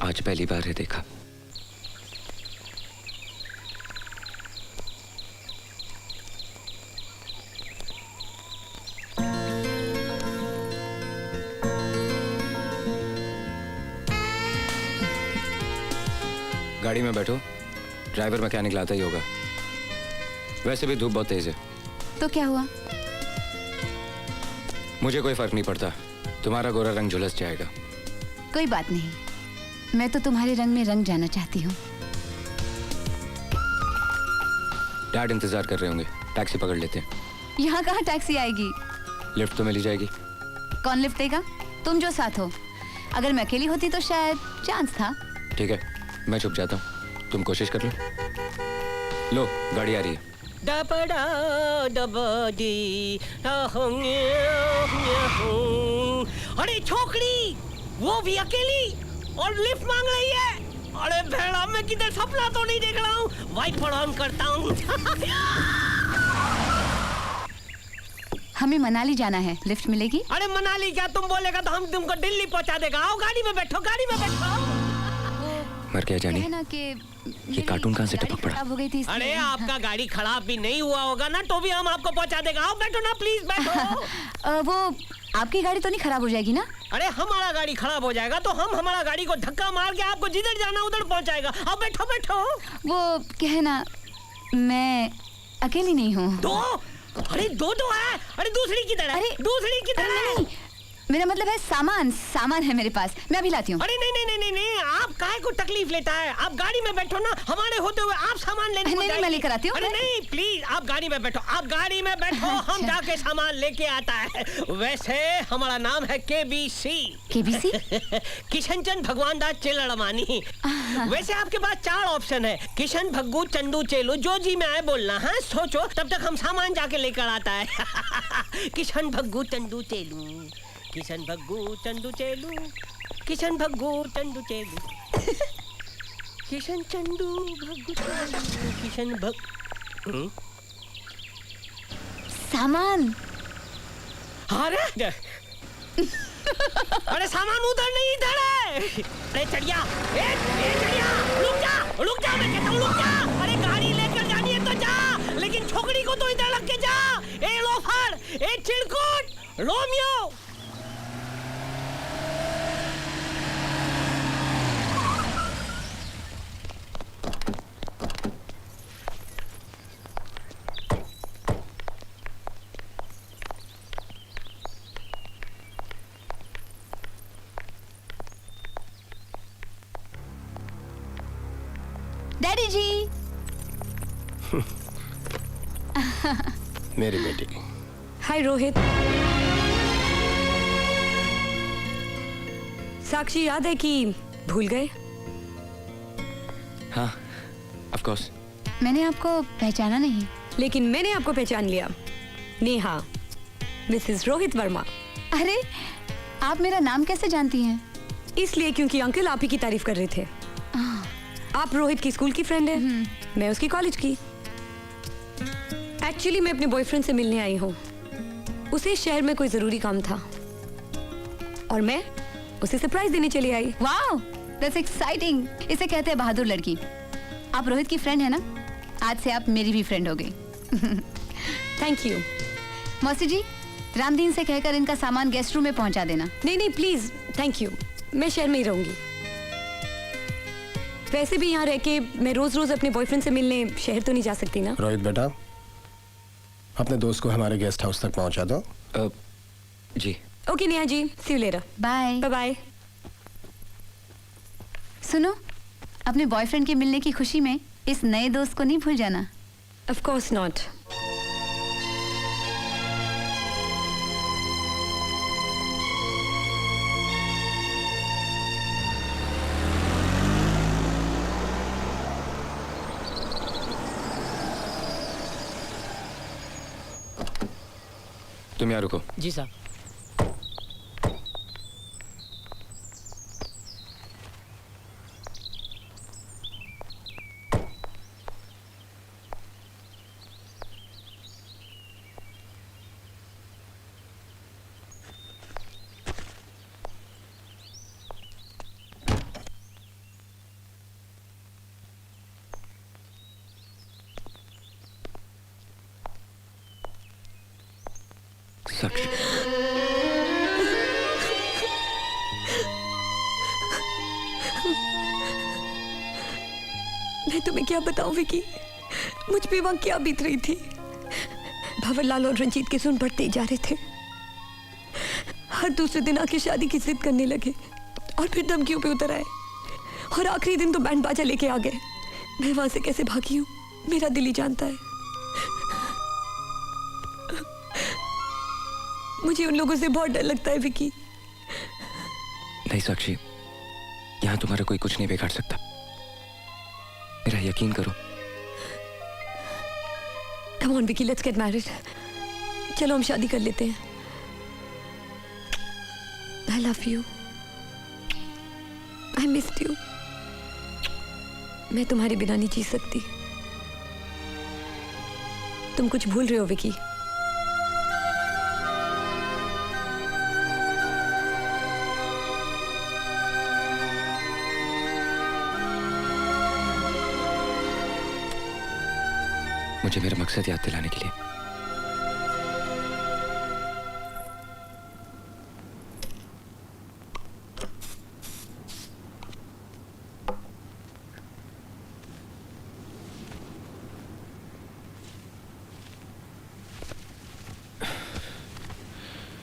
आज पहली बार है देखा। गाड़ी में बैठो, ड्राइवर मैकेनिक लाता ही होगा। वैसे भी धूप बहुत तेज है। तो क्या हुआ? मुझे कोई फर्क नहीं पड़ता, तुम्हारा गोरा रंग झुलस जाएगा। कोई बात नहीं, मैं तो तुम्हारे रंग में रंग जाना चाहती हूँ। डैड इंतजार कर रहे होंगे, टैक्सी पकड़ लेते हैं। यहाँ कहाँ टैक्सी आएगी? लिफ्ट तो मिल ही जाएगी। कौन लिफ्ट देगा? तुम जो साथ हो। अगर मैं अकेली होती तो शायद चांस था। ठीक है, मैं छुप जाता हूँ, तुम कोशिश कर लो। लो गाड़ी आ रही है। अरे छोकरी, वो भी अकेली और लिफ्ट मांग रही है। अरे भेड़ा, मैं किधर सपना तो नहीं देख रहा हूँ। वाइपर ऑन करता हूँ। हमें मनाली जाना है, लिफ्ट मिलेगी? अरे मनाली क्या, तुम बोलेगा तो हम तुमको दिल्ली पहुँचा देगा। आओ गाड़ी में बैठो, गाड़ी में बैठो। मर गया जानी, ये कार्टून कहाँ से टपक पड़ा? हो गई थी। अरे आपका गाड़ी खराब भी नहीं हुआ होगा ना, तो भी हम आपको पहुंचा देगा। आओ बैठो ना, प्लीज बैठो। वो आपकी गाड़ी तो नहीं खराब हो जाएगी ना? अरे हमारा गाड़ी खराब हो जाएगा तो हम हमारा गाड़ी को धक्का मार के आपको जिधर जाना उधर पहुंचाएगा। अब बैठो बैठो। वो कहना, मैं अकेली नहीं हूँ। दो? अरे दो है। अरे दूसरी किधर है? अरे दूसरी किधर है? मेरा मतलब है सामान है मेरे पास, मैं अभी लाती हूँ। अरे नहीं, आप काहे को तकलीफ लेता है? आप गाड़ी में बैठो ना, हमारे होते हुए आप सामान लेने नहीं, मैं लेकर आती हूँ। अरे नहीं, प्लीज आप गाड़ी में बैठो, आप गाड़ी में बैठो। अच्छा। हम जाके सामान लेके आता है। वैसे हमारा नाम है KBC। किशन भगवान दास चेलड़मानी। वैसे आपके पास 4 ऑप्शन है, किशन, भग्गू, चंदू, चेलू, जो जी में आए बोलना है। सोचो, तब तक हम सामान जाके लेकर आता है। किशन, भग्गू, चंदू, चेलू, किशन, भग्गू, चंदू, चेलू, किशन, भग्गू, चंदू, चेलू, किशन, चंदू, भग्गू, किशन, सामान। अरे अरे सामान उधर नहीं, इधर है। अरे चढ़िया, रुक जा, मैं कहता हूँ रुक जा। अरे गाड़ी लेकर जानी है तो जा, लेकिन छोकरी को तो इधर रख के जा। ए लोफर, ए चिड़कुट, रोमियो। डैडी जी। मेरी बेटी। हाय रोहित। साक्षी याद है कि भूल गए? हाँ, ऑफ कोर्स। मैंने आपको पहचाना नहीं। लेकिन मैंने आपको पहचान लिया। नेहा, मिसेस रोहित वर्मा। अरे, आप मेरा नाम कैसे जानती हैं? इसलिए क्योंकि अंकल आप ही की तारीफ कर रहे थे। आप रोहित की स्कूल की फ्रेंड है, मैं उसकी कॉलेज की। एक्चुअली मैं अपने बॉयफ्रेंड से मिलने आई हूँ। उसे शहर में कोई जरूरी काम था और मैं उसे सरप्राइज देने चली आई। Wow, that's exciting. इसे कहते हैं बहादुर लड़की। आप रोहित की फ्रेंड है ना? आज से आप मेरी भी फ्रेंड हो गई। Thank you. मौसी जी, रामदीन से कहकर इनका सामान गेस्ट रूम में पहुंचा देना। नहीं नहीं प्लीज, थैंक यू, मैं शहर में ही रहूंगी। वैसे भी यहाँ रह के मैं रोज रोज अपने बॉयफ्रेंड से मिलने शहर तो नहीं जा सकती ना। रोहित बेटा, अपने दोस्त को हमारे गेस्ट हाउस तक पहुंचा दो। जी। Okay Neha ji, see you later. Bye bye. सुनो, अपने बॉयफ्रेंड के मिलने की खुशी में इस नए दोस्त को नहीं भूल जाना। Of course not. तुम यहाँ रुको। जी साहब। साक्षी, मैं तुम्हें क्या बताऊं विकी, मुझ पे वहां क्या बीत रही थी। भंवरलाल और रंजीत के सुन बढ़ते ही जा रहे थे। हर दूसरे दिन आके शादी की जिद करने लगे और फिर धमकियों पे उतर आए और आखिरी दिन तो बैंड बाजा लेके आ गए। मैं वहां से कैसे भागी हूं मेरा दिल ही जानता है। मुझे उन लोगों से बहुत डर लगता है विकी। नहीं साक्षी, यहाँ तुम्हारा कोई कुछ नहीं बिगाड़ सकता, मेरा यकीन करो। Come on Vicky, let's get married. चलो हम शादी कर लेते हैं। I love you, I missed you. मैं तुम्हारे बिना नहीं जी सकती। तुम कुछ भूल रहे हो विकी। मुझे मेरा मकसद याद दिलाने के लिए।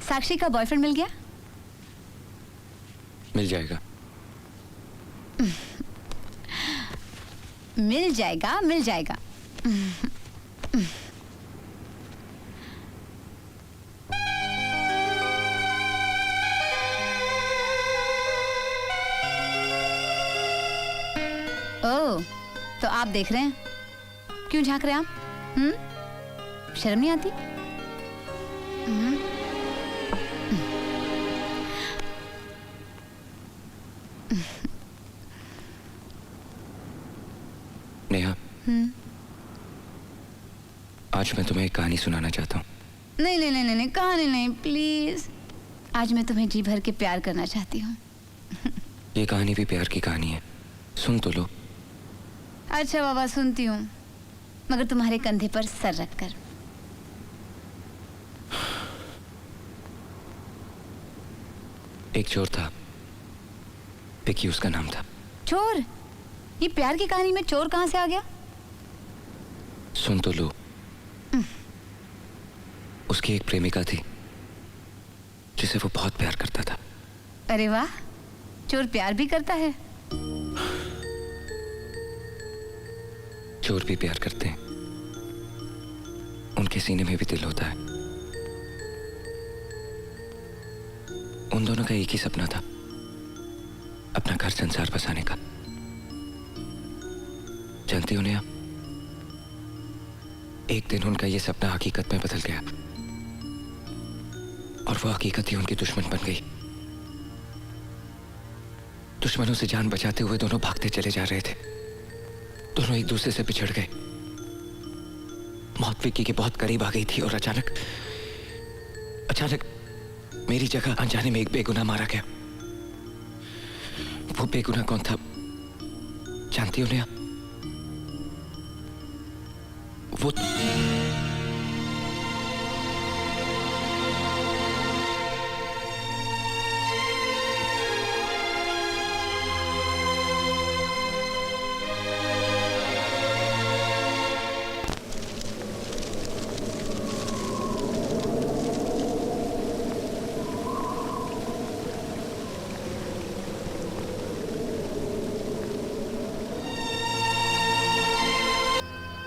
साक्षी का बॉयफ्रेंड मिल गया? मिल जाएगा। मिल जाएगा, मिल जाएगा। ओह, तो आप देख रहे हैं? क्यों झांक रहे हैं आप? शर्म नहीं आती? नेहा, आज मैं तुम्हें एक कहानी सुनाना चाहता हूँ। नहीं नहीं नहीं नहीं, कहानी नहीं, प्लीज। आज मैं तुम्हें जी भर के प्यार करना चाहती हूँ। ये कहानी भी प्यार की कहानी है, सुन तो लो। अच्छा बाबा, सुनती हूँ, मगर तुम्हारे कंधे पर सर रखकर। एक चोर था, विकी उसका नाम था। चोर? ये प्यार की कहानी में चोर कहाँ से आ गया? सुन तो लो। उसकी एक प्रेमिका थी जिसे वो बहुत प्यार करता था। अरे वाह, चोर प्यार भी करता है। चोर भी प्यार करते हैं, उनके सीने में भी दिल होता है। उन दोनों का एक ही सपना था, अपना घर संसार बसाने का। जानती हो नेहा, एक दिन उनका यह सपना हकीकत में बदल गया और वो हकीकत ही उनकी दुश्मन बन गई। दुश्मनों से जान बचाते हुए दोनों भागते चले जा रहे थे। दोनों एक दूसरे से बिछड़ गए। मौत विक्की के बहुत करीब आ गई थी और अचानक मेरी जगह अनजाने में एक बेगुनाह मारा गया। वो बेगुनाह कौन था जानती हो नेहा? वो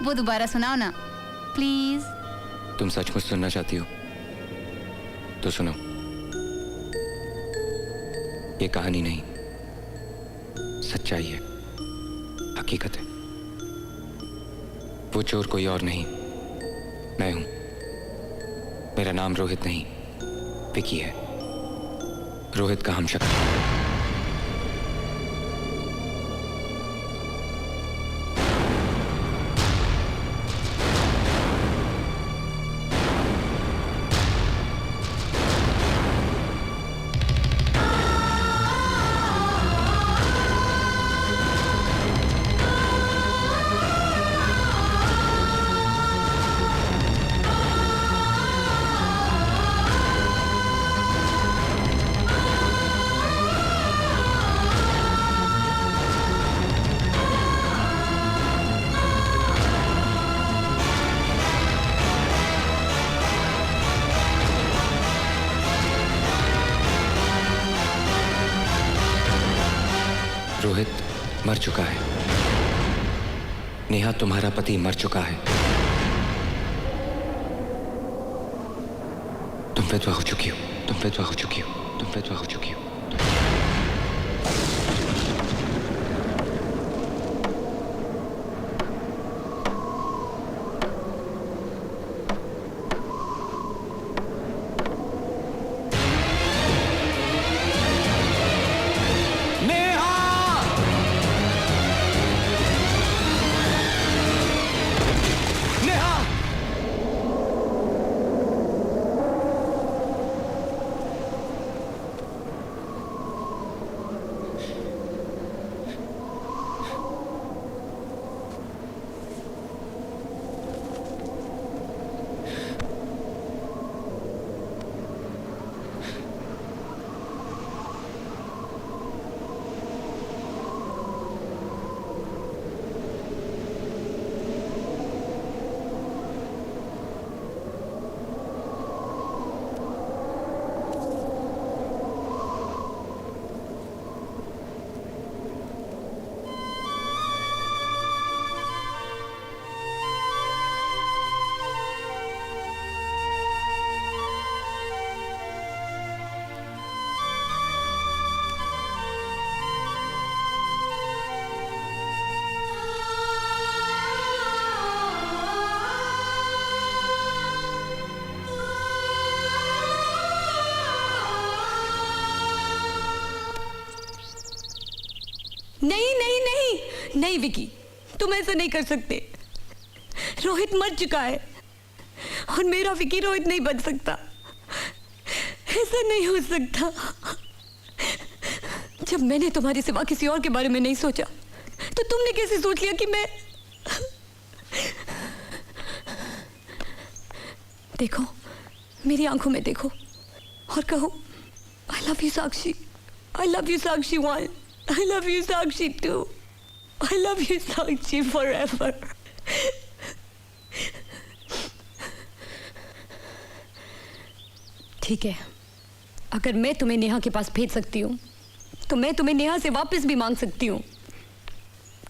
वो दोबारा सुनाओ ना प्लीज। तुम सचमुच सुनना चाहती हो तो सुनो। ये कहानी नहीं, सच्चाई है, हकीकत है। वो चोर कोई और नहीं, मैं हूं। मेरा नाम रोहित नहीं, विकी है। रोहित का हमशक्ल। रोहित मर चुका है। नेहा, तुम्हारा पति मर चुका है। तुम विधवा हो चुकी हो, तुम विधवा हो चुकी हो, तुम विधवा हो चुकी हो। नहीं नहीं नहीं नहीं विकी, तुम ऐसा नहीं कर सकते। रोहित मर चुका है और मेरा विकी रोहित नहीं बन सकता। ऐसा नहीं हो सकता। जब मैंने तुम्हारे सिवा किसी और के बारे में नहीं सोचा तो तुमने कैसे सोच लिया कि मैं। देखो, मेरी आंखों में देखो और कहो I love you Sakshi, I love you Sakshi 1, I love you Sakshi 2, I love you Sakshi forever. ठीक है, अगर मैं तुम्हें नेहा के पास भेज सकती हूँ तो मैं तुम्हें नेहा से वापस भी मांग सकती हूँ।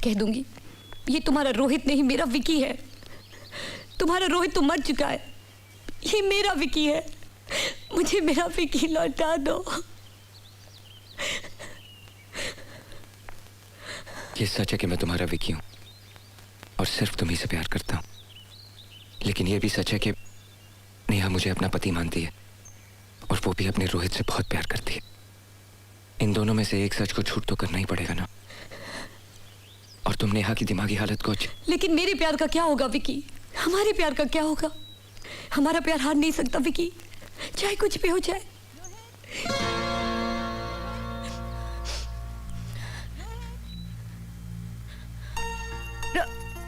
कह दूंगी ये तुम्हारा रोहित नहीं, मेरा विकी है। तुम्हारा रोहित तो मर चुका है, ये मेरा विकी है। मुझे मेरा विकी लौटा दो। ये सच है कि मैं तुम्हारा विकी हूं और सिर्फ तुम्ही से प्यार करता हूं, लेकिन ये भी सच है कि नेहा मुझे अपना पति मानती है और वो भी अपने रोहित से बहुत प्यार करती है। इन दोनों में से एक सच को झूठ तो करना ही पड़ेगा ना। और तुम नेहा की दिमागी हालत को। लेकिन मेरे प्यार का क्या होगा विकी? हमारे प्यार का क्या होगा? हमारा प्यार हार नहीं सकता विकी, चाहे कुछ भी हो जाए।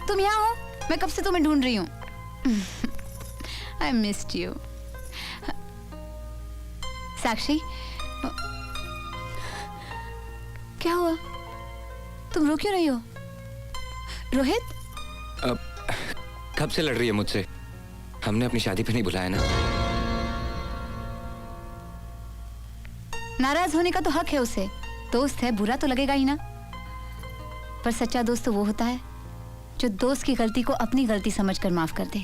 तुम यहाँ हो? मैं कब से तुम्हें ढूंढ रही हूँ। I missed you. साक्षी, क्या हुआ? तुम रो क्यों रही हो? रोहित? कब से लड़ रही है मुझसे? हमने अपनी शादी पे नहीं बुलाया ना। नाराज होने का तो हक है उसे। दोस्त है, बुरा तो लगेगा ही ना। पर सच्चा दोस्त तो वो होता है जो दोस्त की गलती को अपनी गलती समझकर माफ कर दे।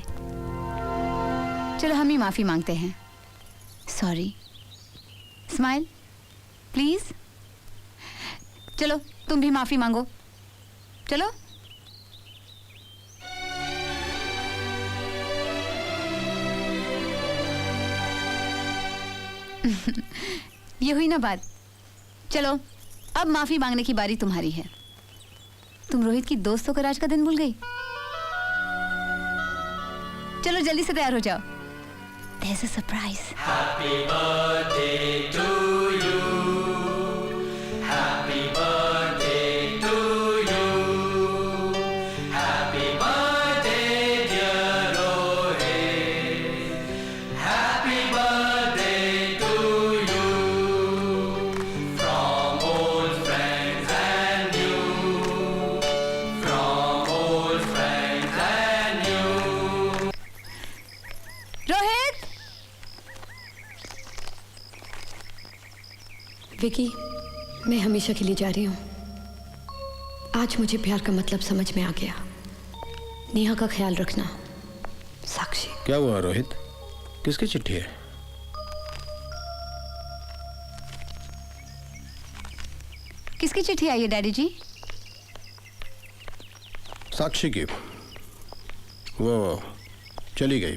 चलो हम ही माफी मांगते हैं। सॉरी। Smile please. चलो तुम भी माफी मांगो। चलो। ये हुई ना बात। चलो अब माफी मांगने की बारी तुम्हारी है। तुम रोहित की दोस्तों को आज का दिन भूल गई। चलो जल्दी से तैयार हो जाओ। There's a surprise. Happy birthday to you. Happy birthday to you. Happy birthday dear Rohit. Happy birthday to you. From old friends and you. From old friends and you. Rohit! Vicky, मैं हमेशा के लिए जा रही हूँ। आज मुझे प्यार का मतलब समझ में आ गया। नेहा का ख्याल रखना। साक्षी। क्या हुआ रोहित? किसकी चिट्ठी है? किसकी चिट्ठी आई है डैडी जी? साक्षी की। वो चली गई।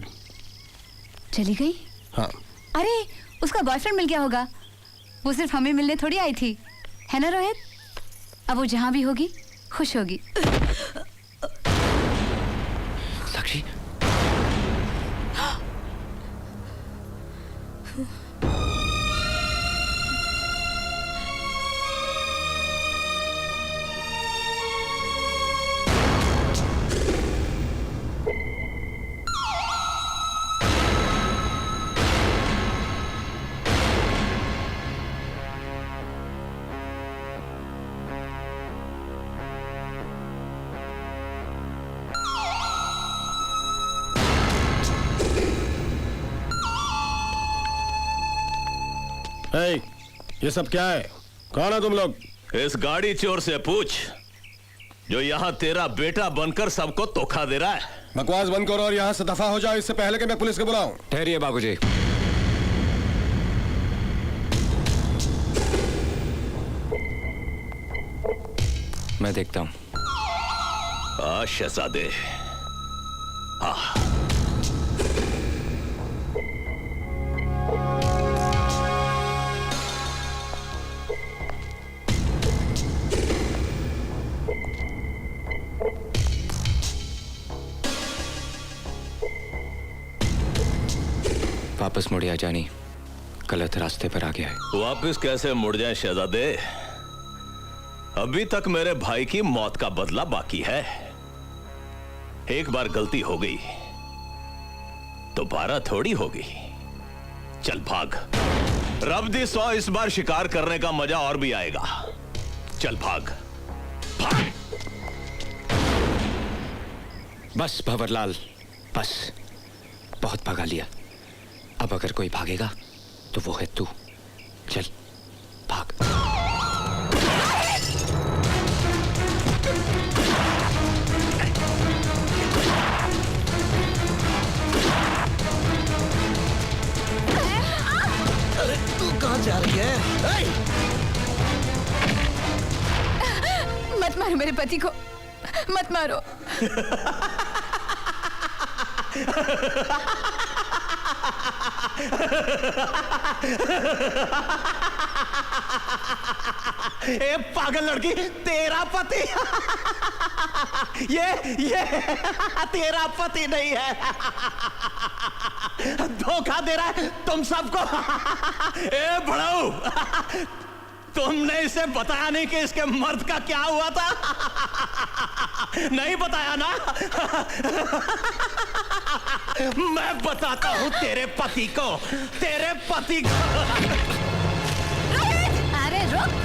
चली गई? हाँ। अरे उसका बॉयफ्रेंड मिल गया होगा। वो सिर्फ हमें मिलने थोड़ी आई थी, है ना रोहित? अब वो जहां भी होगी खुश होगी। साक्षी। Hey, ये सब क्या है? कौन है तुम लोग? इस गाड़ी चोर से पूछ जो यहाँ तेरा बेटा बनकर सबको धोखा दे रहा है। बकवास बंद करो और यहाँ से दफा हो जाओ, इससे पहले कि मैं पुलिस को बुलाऊं। ठहरिए बाबूजी। मैं देखता हूं। शहजादे। हाँ। वापस मुड़िया जानी, गलत रास्ते पर आ गया है। वापस कैसे मुड़ जाए शहजादे? अभी तक मेरे भाई की मौत का बदला बाकी है। एक बार गलती हो गई, दोबारा थोड़ी होगी। चल भाग। रब दी 100 इस बार शिकार करने का मजा और भी आएगा। चल भाग भाग। बस भंवरलाल, बस बहुत भगा लिया। अब अगर कोई भागेगा तो वो है तू। चल भाग। अरे तू कहां जा रही है? मत मारो मेरे पति को, मत मारो। ए पागल लड़की, तेरा पति ये तेरा पति नहीं है, धोखा दे रहा है तुम सबको। ए बड़ाऊ, तुमने इसे बताया नहीं कि इसके मर्द का क्या हुआ था? नहीं बताया ना? मैं बताता हूँ तेरे पति को। अरे रुक।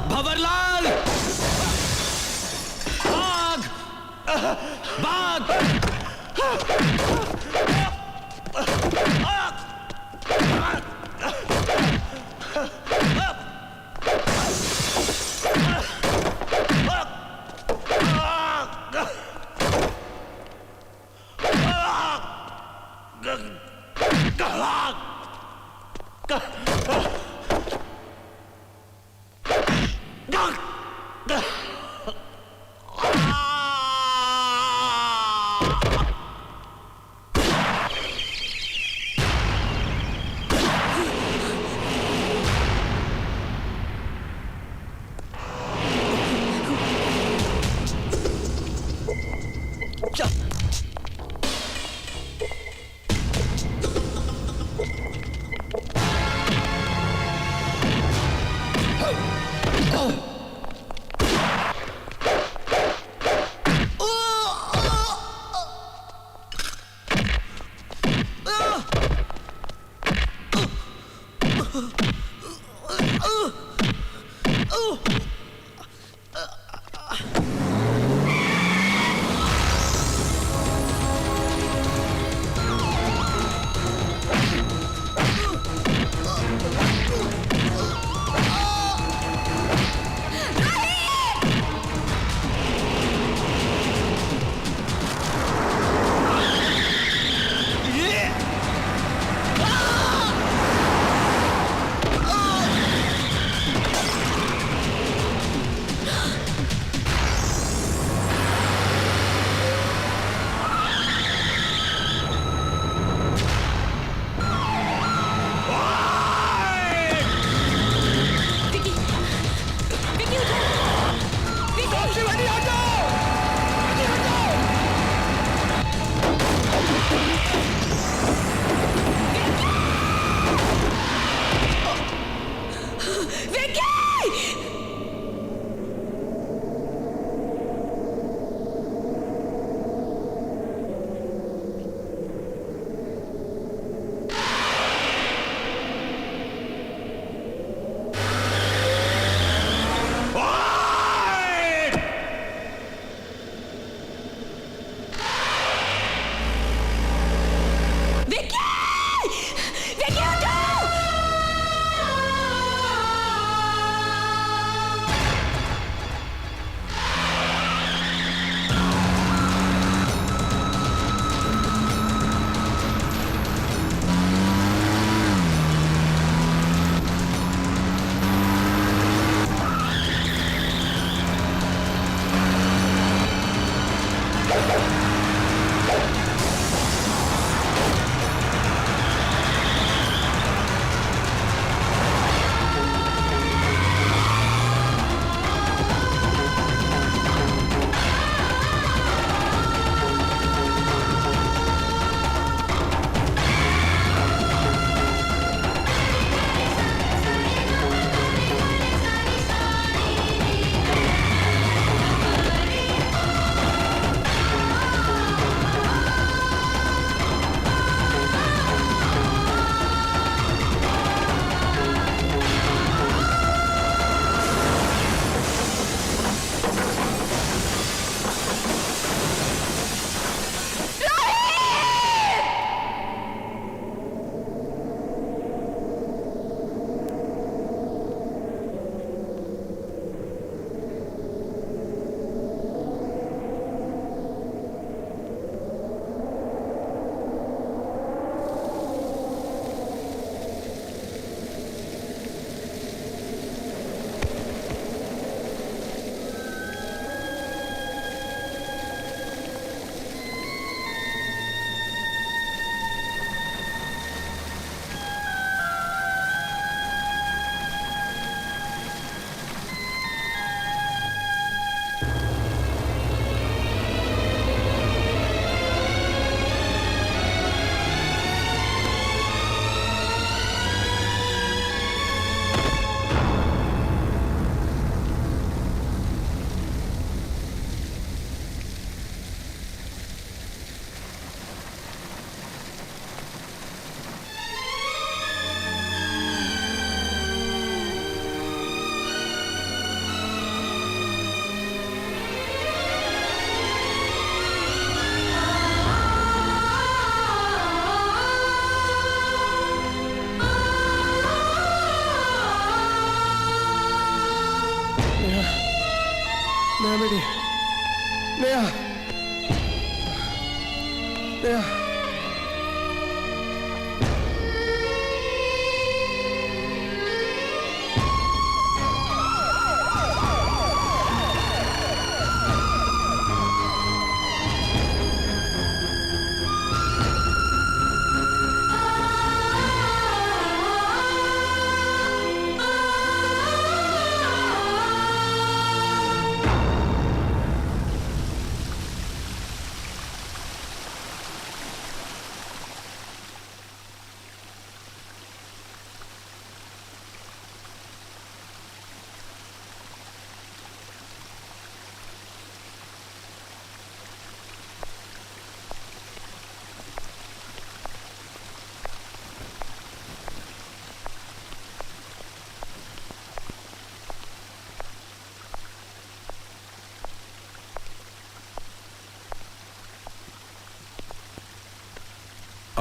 भंवरलाल, भाग, भाग। नेहा नेहा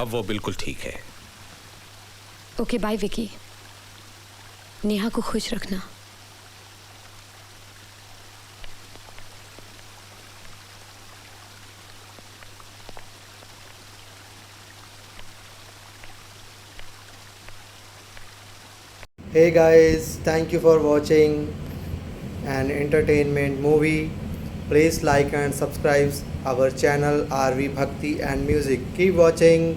अब वो बिल्कुल ठीक है। Okay bye Vicky. नेहा को खुश रखना। Hey guys, thank you for watching an entertainment movie. Please like and subscribe our channel RV Bhakti and Music. Keep watching.